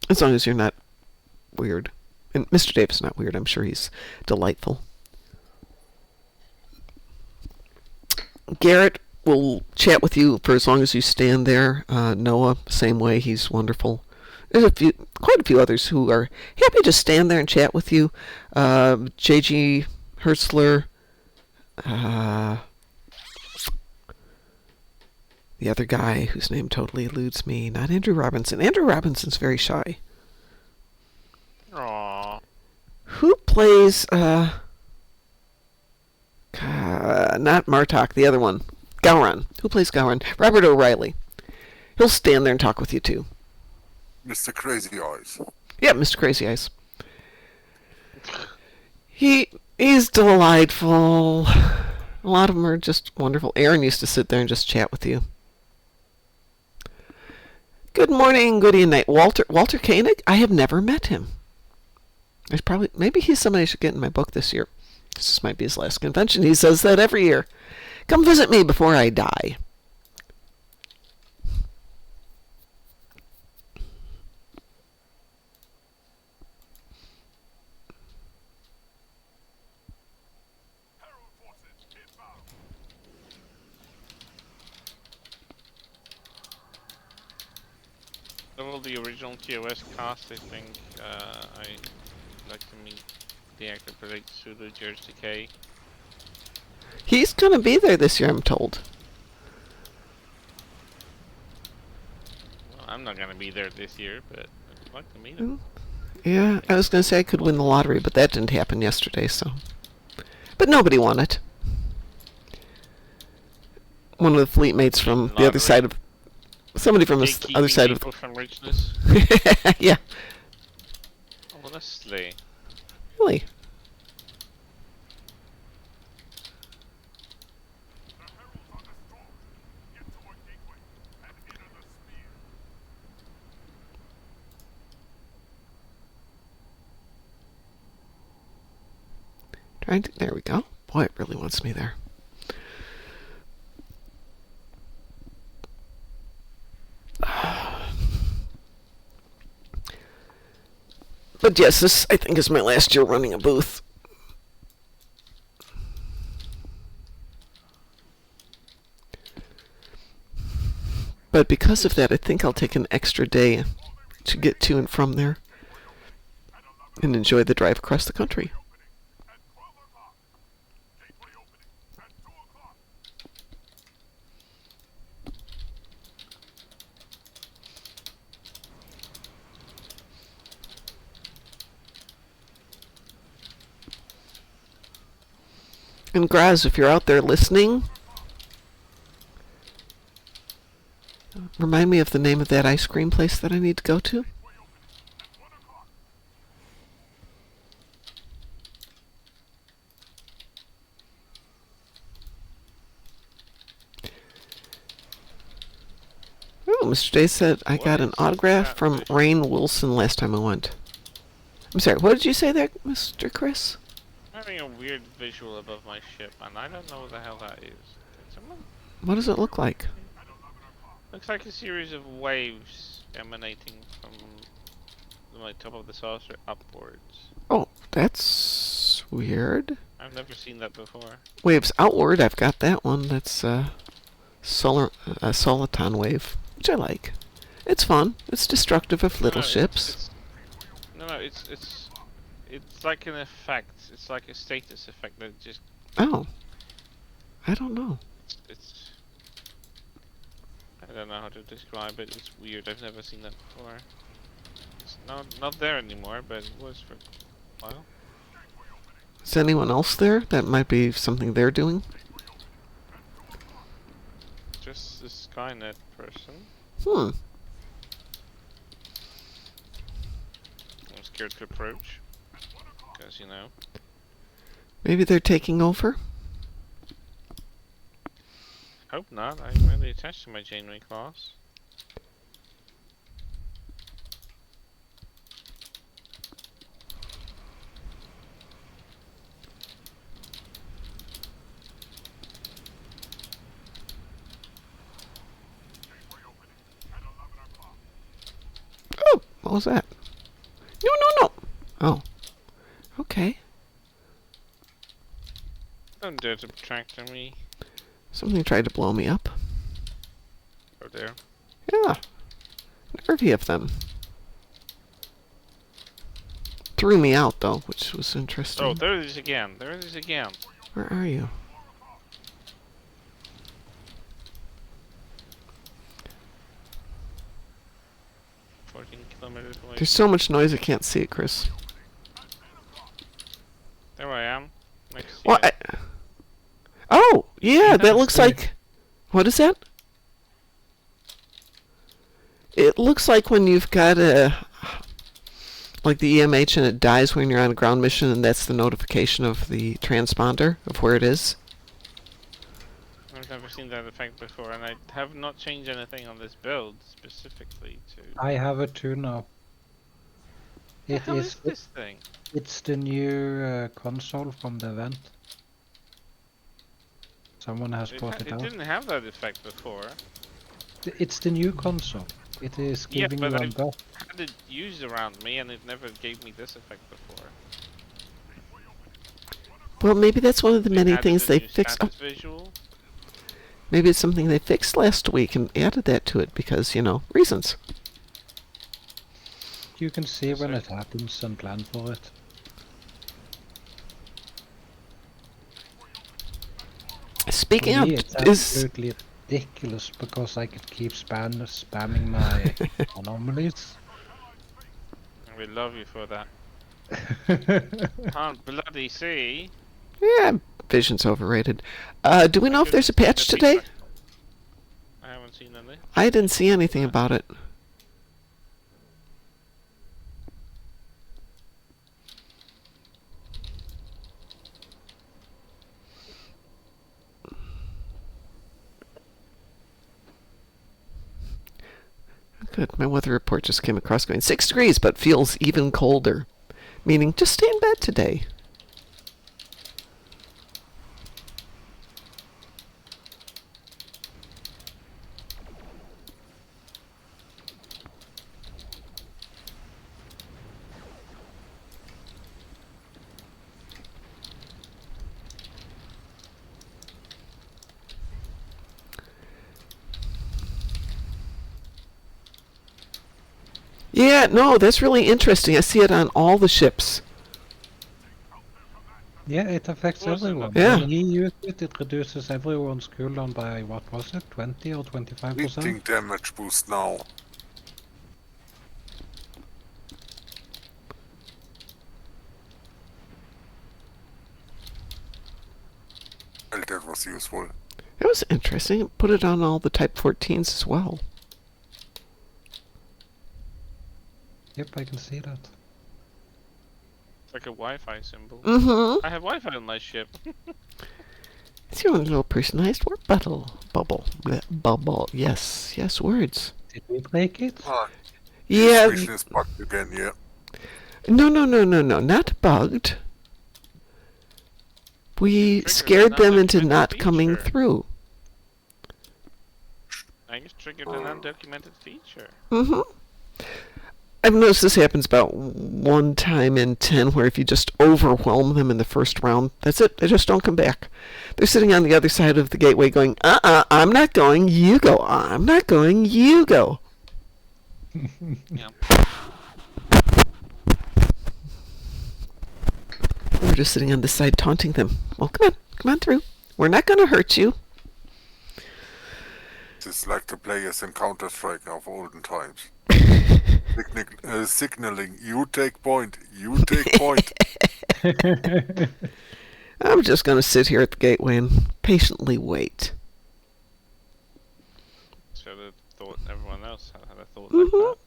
As long as you're not weird. And Mr. Dave's not weird. I'm sure he's delightful. Garrett will chat with you for as long as you stand there. Noah, same way. He's wonderful. There's quite a few others who are happy to stand there and chat with you. J.G. Hertzler. The other guy whose name totally eludes me. Not Andrew Robinson. Andrew Robinson's very shy. Aww. Who plays, not Martok, the other one. Gowron. Who plays Gowron? Robert O'Reilly. He'll stand there and talk with you, too. Mr. Crazy Eyes. Yeah, Mr. Crazy Eyes. He's delightful. A lot of them are just wonderful. Aaron used to sit there and just chat with you. Good morning, good evening, night. Walter Koenig? I have never met him. Maybe he's somebody I should get in my book this year. This might be his last convention. He says that every year. Come visit me before I die. All the original TOS cast, I think, I'd like to meet the actor who played Sulu George Decay. He's going to be there this year, I'm told. Well, I'm not gonna be there this year, but I'd like to meet him. Yeah, I was going to say I could win the lottery, but that didn't happen yesterday, so. But nobody won it. one of the fleet mates from the other side of... Somebody from the other side of... people from richness. Yeah. Honestly. Really? There we go. Boy, it really wants me there. But yes, this, I think, is my last year running a booth. But because of that, I think I'll take an extra day to get to and from there and enjoy the drive across the country. And Graz, if you're out there listening, remind me of the name of that ice cream place that I need to go to. Oh, Mr. Day said I got an autograph from Rainn Wilson last time I went. I'm sorry, what did you say there, Mr. Chris? I'm having a weird visual above my ship, and I don't know what the hell that is. Can someone... What does it look like? Looks like a series of waves emanating from the top of the saucer upwards. Oh, that's weird. I've never seen that before. Waves outward, I've got that one. That's a soliton wave, which I like. It's fun. It's destructive of little ships. It's like an effect. It's like a status effect that just... Oh. I don't know. I don't know how to describe it. It's weird. I've never seen that before. It's not there anymore, but it was for a while. Is anyone else there? That might be something they're doing. Just the Skynet person. I'm scared to approach. Because, you know. Maybe they're taking over? Hope not. I'm really attached to my Janeway class. Oh, what was that? No. Oh. Okay. Don't dare to tractor me. Something tried to blow me up. Oh there. Yeah. Nervy of them. Threw me out, though, which was interesting. Oh, there it is again. There it is again. Where are you? Kilometers away. There's so much noise I can't see it, Chris. There I am. Next to What? you. Oh, yeah, that looks like... What is that? It looks like when you've got a... Like the EMH and it dies when you're on a ground mission, and that's the notification of the transponder of where it is. I've never seen that effect before, and I have not changed anything on this build specifically to... I have it too now. What the hell is this thing? It's the new console from the event. Someone has brought it It out. didn't have that effect before. It's the new console. It is Yeah, giving but you a I've buff. had it used around me, and it never gave me this effect before. Well, maybe that's one of the many Added things a they new fixed. Oh, status visual. maybe it's something they fixed last week and added that to it because, you know, reasons. You can see when it happens and plan for it. Speaking For me, of, it's is absolutely ridiculous because I could keep spamming my anomalies. We love you for that. Can't bloody see. yeah, vision's overrated. Do we know if there's a patch today? seen any. I didn't see anything about it. Good. My weather report just came across going 6 degrees, but feels even colder. Meaning, just stay in bed today. Yeah, no, that's really interesting. I see it on all the ships. Yeah, it affects Wasn't everyone. it? Yeah. When he used it, it reduces everyone's cooldown by, what was it, 20 or 25%? Meeting damage boost now. Well, that was useful. It was interesting. Put it on all the Type 14s as well. Yep, I can see that. It's like a Wi-Fi symbol. Mm-hmm. I have Wi-Fi on my ship. It's your own little personalized word bubble. Bubble. Yes. Yes, words. Did we break it? Ah, Yeah. this mission is bugged again, yeah. No. Not bugged. We Triggered scared an them into undocumented not coming feature. through. I just triggered an undocumented feature. Mm-hmm. I've noticed this happens about 1 time in 10, where if you just overwhelm them in the first round, that's it. They just don't come back. They're sitting on the other side of the gateway going, I'm not going, you go. I'm not going, you go. Yeah. We're just sitting on this side taunting them. Well, come on through. We're not going to hurt you. It's like the players in Counter-Strike of olden times. Signaling, you take point, you take point. I'm just going to sit here at the gateway and patiently wait. Should have thought everyone else had a thought Mhm. like that.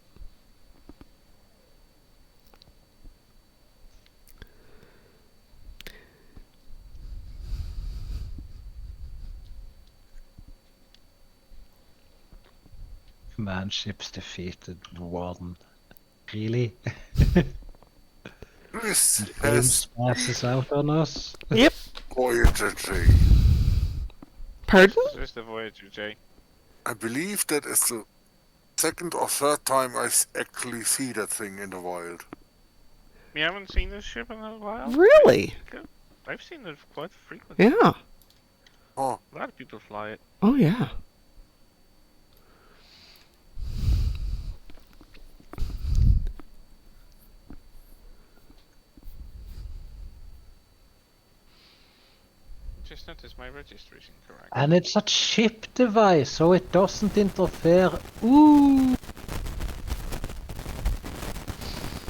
Man, ships defeated Warden. Really? This Game has passes out on us? Yep. Voyager J. Pardon? There's the Voyager J. I believe that is the second or third time I actually see that thing in the wild. You haven't seen this ship in a while? Really? I've seen it quite frequently. Yeah. Oh, A lot of people fly it. Oh, yeah. Just noticed my registration correct. And it's a chip device, so it doesn't interfere. Ooh!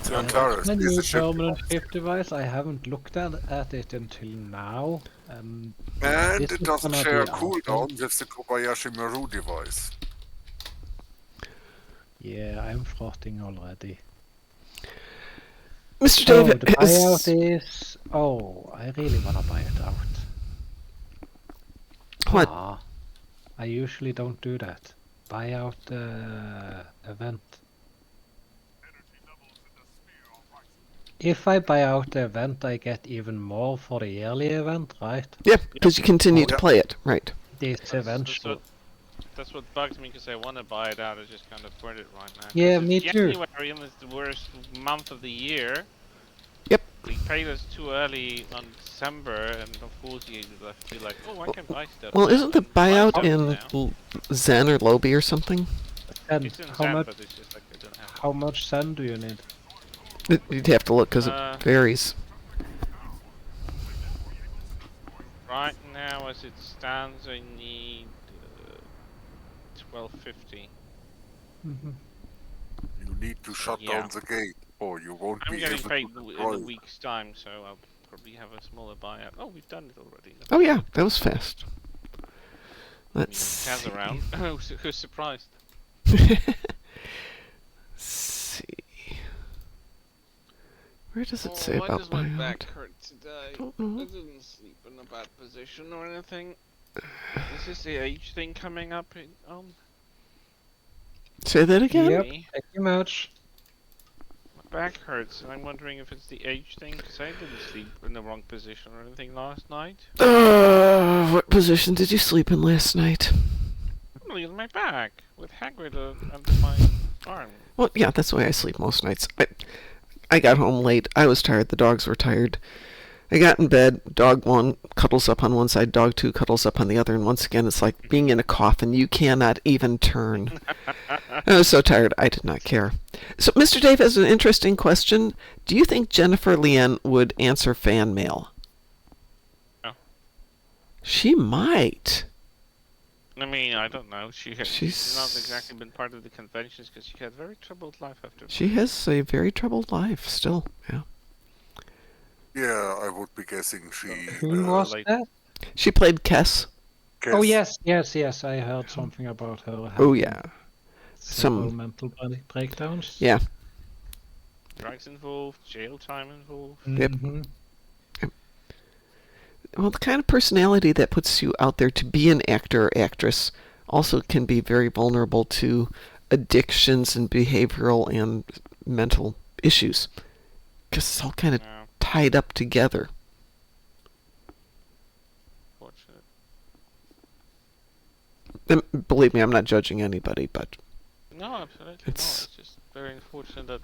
so Taurus A is new a ship. permanent chip device. I haven't looked at it until now. And This it is doesn't gonna share a be cooldown with the Kobayashi Maru device. Yeah, I'm frotting already. Mr. So David the buyout is... is... Oh, I really wanna buy it out. What? Ah, I usually don't do that. Buy out event. If I buy out the event, I get even more for the yearly event, right? Yeah, because you continue to Yeah. play it. Right. This eventual. That's what bugs me because I want to buy it out. I just can't afford it right now. 'Cause Yeah, if me too. January is the worst month of the year. Yep. We paid us too early on December, and of course you feel like, oh, I can buy stuff. Well, now isn't the and buy buyout stuff in now. Zen or Lobby or something? And It's in how Zen, much? but it's just like I don't have. How much sand do you need? You'd have to look because it varies. Right now, as it stands, I need 1250. Mm-hmm. You need to shut Yeah. down the gate, or you won't I'm be getting able paid to in a deploy. week's time, so I'll probably have a smaller buyout. Oh, we've done it already. Oh, yeah. That was fast. Let's Kaz see. around. Who's surprised? See. Where does it say Why about does my biota? back hurt today? Don't know. I didn't sleep in a bad position or anything. Is this the age thing coming up? Say that again? Yep, Me? pretty much. My back hurts, and I'm wondering if it's the age thing, because I didn't sleep in the wrong position or anything last night. What position did you sleep in last night? Really, on my back, with Hagrid under my arm. Well, yeah, that's the way I sleep most nights. I got home late. I was tired. The dogs were tired. I got in bed. Dog 1 cuddles up on one side. Dog 2 cuddles up on the other. And once again, it's like being in a coffin. You cannot even turn. I was so tired. I did not care. So, Mr. Dave has an interesting question. Do you think Jennifer Leanne would answer fan mail? No. She might. I mean, I don't know. She's not exactly been part of the conventions because she had a very troubled life after. She has a very troubled life still. Yeah. Yeah, I would be guessing she. Who was like- that? She played Kess. Oh yes. I heard something about her. Oh having yeah. several Some. mental breakdowns. Yeah. Drugs involved, jail time involved. Yep. Mhm. Well, the kind of personality that puts you out there to be an actor or actress also can be very vulnerable to addictions and behavioral and mental issues. Because it's all kind of Yeah, tied up together. fortunate. And believe me, I'm not judging anybody, but No, absolutely It's- not. It's just very unfortunate that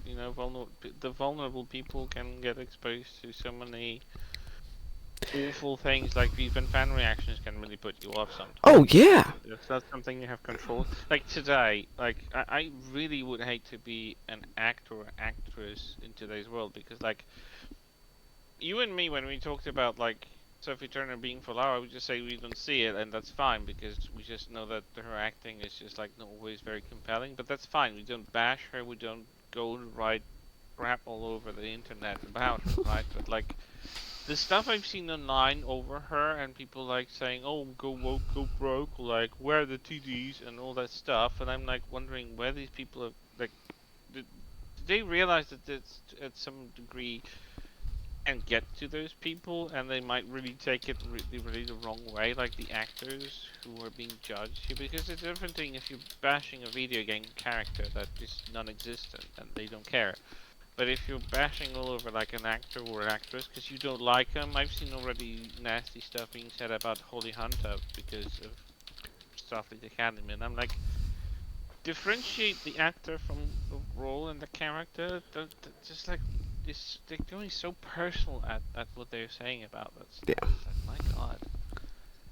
the vulnerable people can get exposed to so many awful things. Like even fan reactions can really put you off sometimes. oh yeah, It's not something you have control. Like today, I really would hate to be an actor or actress in today's world because like you and me when we talked about like Sophie Turner being for Lara, we just say we don't see it and that's fine because we just know that her acting is just like not always very compelling. But that's fine. We don't bash her. We don't go and write crap all over the internet about her, right? But like the stuff I've seen online over her and people like saying, "Oh, go woke, go broke," or like "Where are the TDs" and all that stuff, and I'm like wondering where these people are. Like, did they realize that it's at some degree and get to those people, and they might really take it really the wrong way, like the actors who are being judged here, because it's a different thing if you're bashing a video game character that is non-existent and they don't care. But if you're bashing all over like an actor or actress because you don't like them, I've seen already nasty stuff being said about Holly Hunter because of Starfleet Academy, and I'm like, differentiate the actor from the role and the character. Just like they're going so personal at what they're saying about that stuff. Yeah. It's like, my God,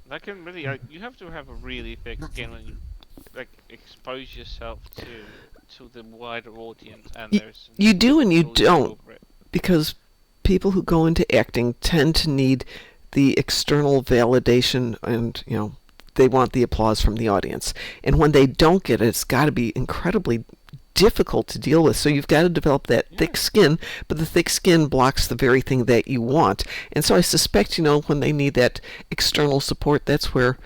that can really you have to have a really thick skin when you like expose yourself to the wider audience, and there's you do and you totally don't, over it. because people who go into acting tend to need the external validation, and they want the applause from the audience. And when they don't get it, it's got to be incredibly difficult to deal with. So you've got to develop that thick skin, but the thick skin blocks the very thing that you want. And so I suspect, when they need that external support, that's where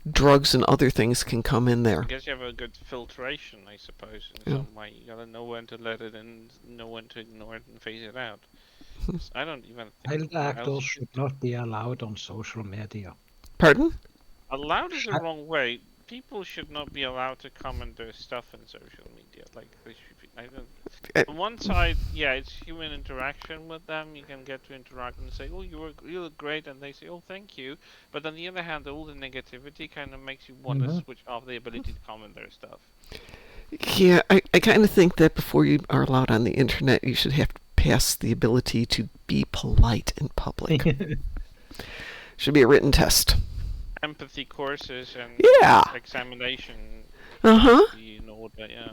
drugs and other things can come in there. I guess you have a good filtration, I suppose, in some way. You gotta know when to let it in, know when to ignore it and phase it out. 'Cause I don't even think Child actors should not be allowed on social media. Pardon? allowed is the wrong way. People should not be allowed to comment their stuff in social media. Like they should be. I don't. On one side, yeah, it's human interaction with them. You can get to interact and say, "Oh, you look great," and they say, "Oh, thank you." But on the other hand, all the negativity kind of makes you want to switch off the ability to comment their stuff. Yeah, I kind of think that before you are allowed on the internet, you should have to pass the ability to be polite in public. Should be a written test. Empathy courses and examination. In order, yeah.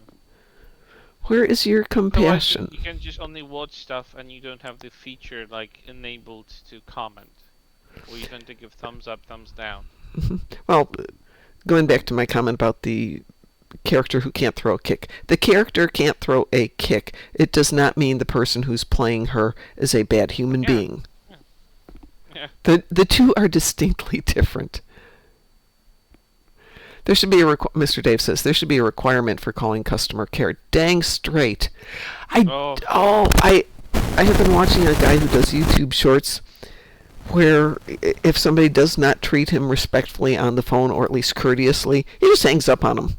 Where is your compassion? You can just only watch stuff and you don't have the feature like enabled to comment, or even to give thumbs up, thumbs down. Well, going back to my comment about the character who can't throw a kick. The character can't throw a kick. It does not mean the person who's playing her is a bad human being. Yeah. The two are distinctly different. There should be a Mr. Dave says there should be a requirement for calling customer care. Dang straight. I have been watching a guy who does YouTube shorts where if somebody does not treat him respectfully on the phone, or at least courteously, he just hangs up on them.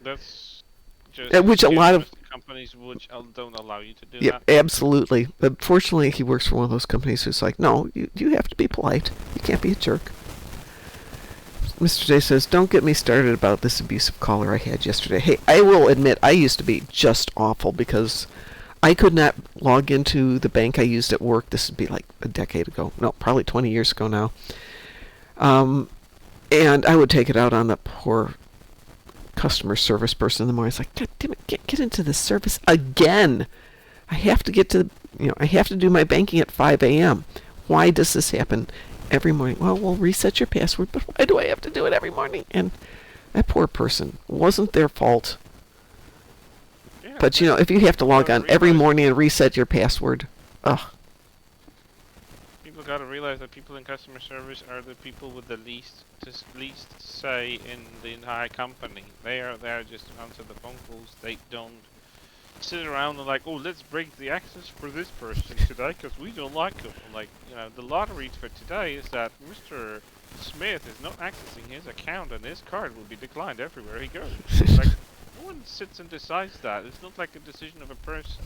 That's just which a lot of companies which don't allow you to do yeah, that. absolutely. But fortunately, he works for one of those companies who's like, no, you have to be polite. You can't be a jerk. Mr. J says, don't get me started about this abusive caller I had yesterday. Hey, I will admit, I used to be just awful because I could not log into the bank I used at work. This would be like a decade ago. No, probably 20 years ago now. And I would take it out on the poor customer service person in the morning. It's like, God damn it, get into the service again. I have to get to, I have to do my banking at 5 a.m. Why does this happen every morning? Well, we'll reset your password, but why do I have to do it every morning? And that poor person, wasn't their fault. Yeah, But, if you have to log on every morning and reset your password, ugh. People gotta realize that people in customer service are the people with the least say in the entire company. They are there just to answer the phone calls. They don't sit around and like, oh, let's break the access for this person today because we don't like them. Like, the lottery for today is that Mr. Smith is not accessing his account and his card will be declined everywhere he goes. Like, no one sits and decides that. It's not like a decision of a person.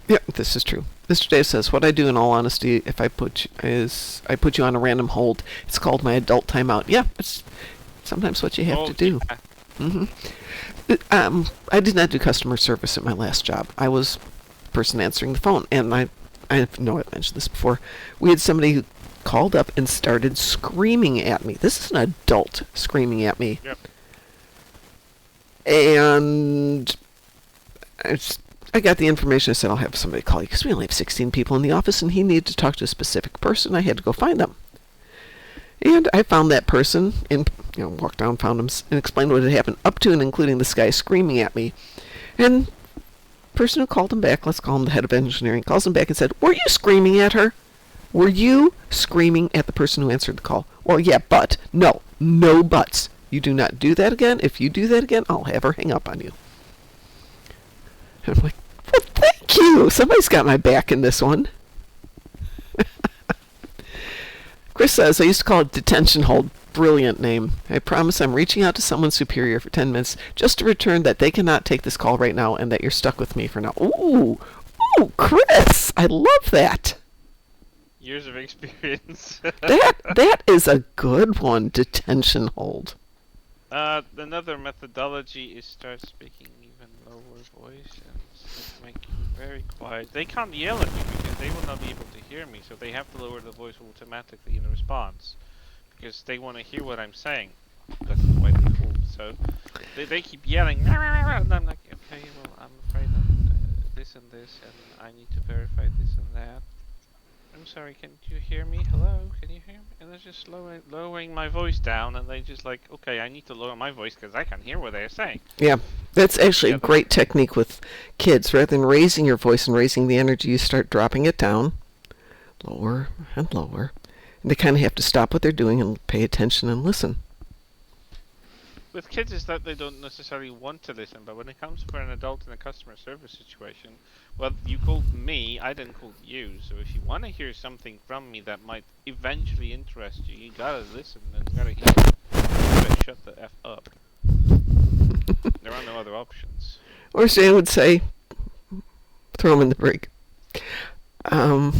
Yeah, this is true. Mr. Dave says, what I do in all honesty, if I put you on a random hold, it's called my adult timeout. Yeah, it's sometimes what you have to do. Yeah. I did not do customer service at my last job. I was the person answering the phone, and I know I've mentioned this before. We had somebody who called up and started screaming at me. This is an adult screaming at me. Yep. And I got the information. I said, I'll have somebody call you because we only have 16 people in the office, and he needed to talk to a specific person. I had to go find them. And I found that person and walked down, found him, and explained what had happened, up to and including this guy screaming at me. And the person who called him back, let's call him the head of engineering, calls him back and said, were you screaming at her? Were you screaming at the person who answered the call? Well, yeah, but. No buts. You do not do that again. If you do that again, I'll have her hang up on you. And I'm like, well, thank you. Somebody's got my back in this one. Chris says, I used to call it detention hold. Brilliant name. I promise I'm reaching out to someone superior for 10 minutes just to return that they cannot take this call right now and that you're stuck with me for now. Ooh, Chris, I love that. Years of experience. That is a good one, detention hold. Another methodology is start speaking even lower voice and make you very quiet. They can't yell at me because they will not be able to hear me, so they have to lower the voice automatically in response because they want to hear what I'm saying. That's why they call. So they keep yelling, and I'm like, okay, well, I'm afraid I'm this and this, and I need to verify this and that. I'm sorry, can you hear me? Hello, can you hear me? And they're just lowering my voice down, and they just like, okay, I need to lower my voice because I can't hear what they're saying. Yeah, that's actually a great technique with kids. Rather than raising your voice and raising the energy, you start dropping it down, lower and lower. And they kind of have to stop what they're doing and pay attention and listen. With kids, it's that they don't necessarily want to listen, but when it comes for an adult in a customer service situation, well, you called me, I didn't call you, so if you want to hear something from me that might eventually interest you, you gotta listen and you gotta hear it. You gotta shut the F up. There are no other options. Or Stan would say, throw him in the brig. Yeah,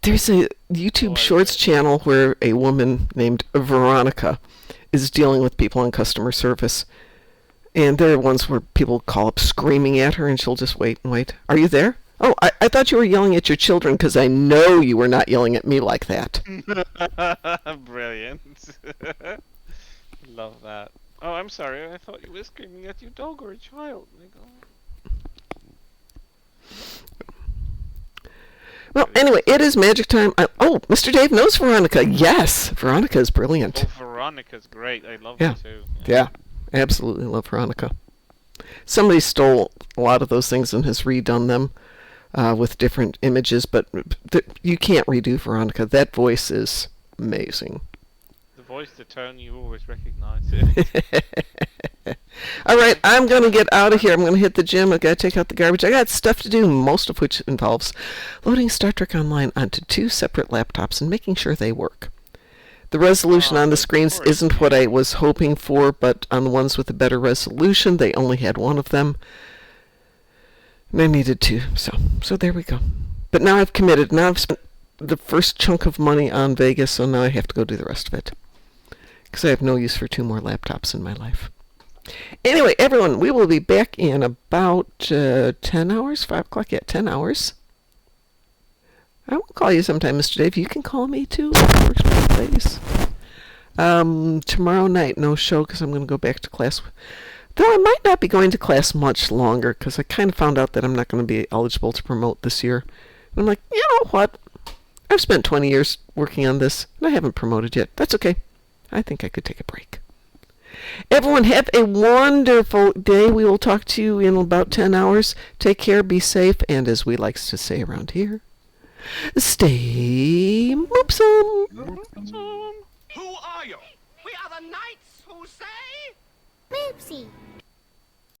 there's a YouTube Shorts channel where a woman named Veronica is dealing with people in customer service. And there are ones where people call up screaming at her and she'll just wait and wait. Are you there? Oh, I thought you were yelling at your children because I know you were not yelling at me like that. Brilliant. Love that. Oh, I'm sorry. I thought you were screaming at your dog or a child. Like, Well, anyway, it is magic time. Mr. Dave knows Veronica. Yes, Veronica is brilliant. Oh, Veronica's great. I love her too. Yeah, absolutely love Veronica. Somebody stole a lot of those things and has redone them with different images, but you can't redo Veronica. That voice is amazing. The voice, the tone, you always recognize it. All right, I'm going to get out of here. I'm going to hit the gym. I've got to take out the garbage. I got stuff to do, most of which involves loading Star Trek Online onto 2 separate laptops and making sure they work. The resolution on the screens isn't what I was hoping for, but on the ones with the better resolution, they only had one of them. And I needed 2, so there we go. But now I've committed. Now I've spent the first chunk of money on Vegas, so now I have to go do the rest of it. Because I have no use for 2 more laptops in my life. Anyway, everyone, we will be back in about 10 hours, 5 o'clock, 10 hours. I will call you sometime, Mr. Dave. You can call me, too. It works both ways. Tomorrow night, no show, because I'm going to go back to class. Though I might not be going to class much longer, because I kind of found out that I'm not going to be eligible to promote this year. And I'm like, you know what? I've spent 20 years working on this, and I haven't promoted yet. That's okay. I think I could take a break. Everyone, have a wonderful day. We will talk to you in about 10 hours. Take care, be safe, and as we like to say around here, stay moopsome. Who are you? We are the knights who say... Moopsy.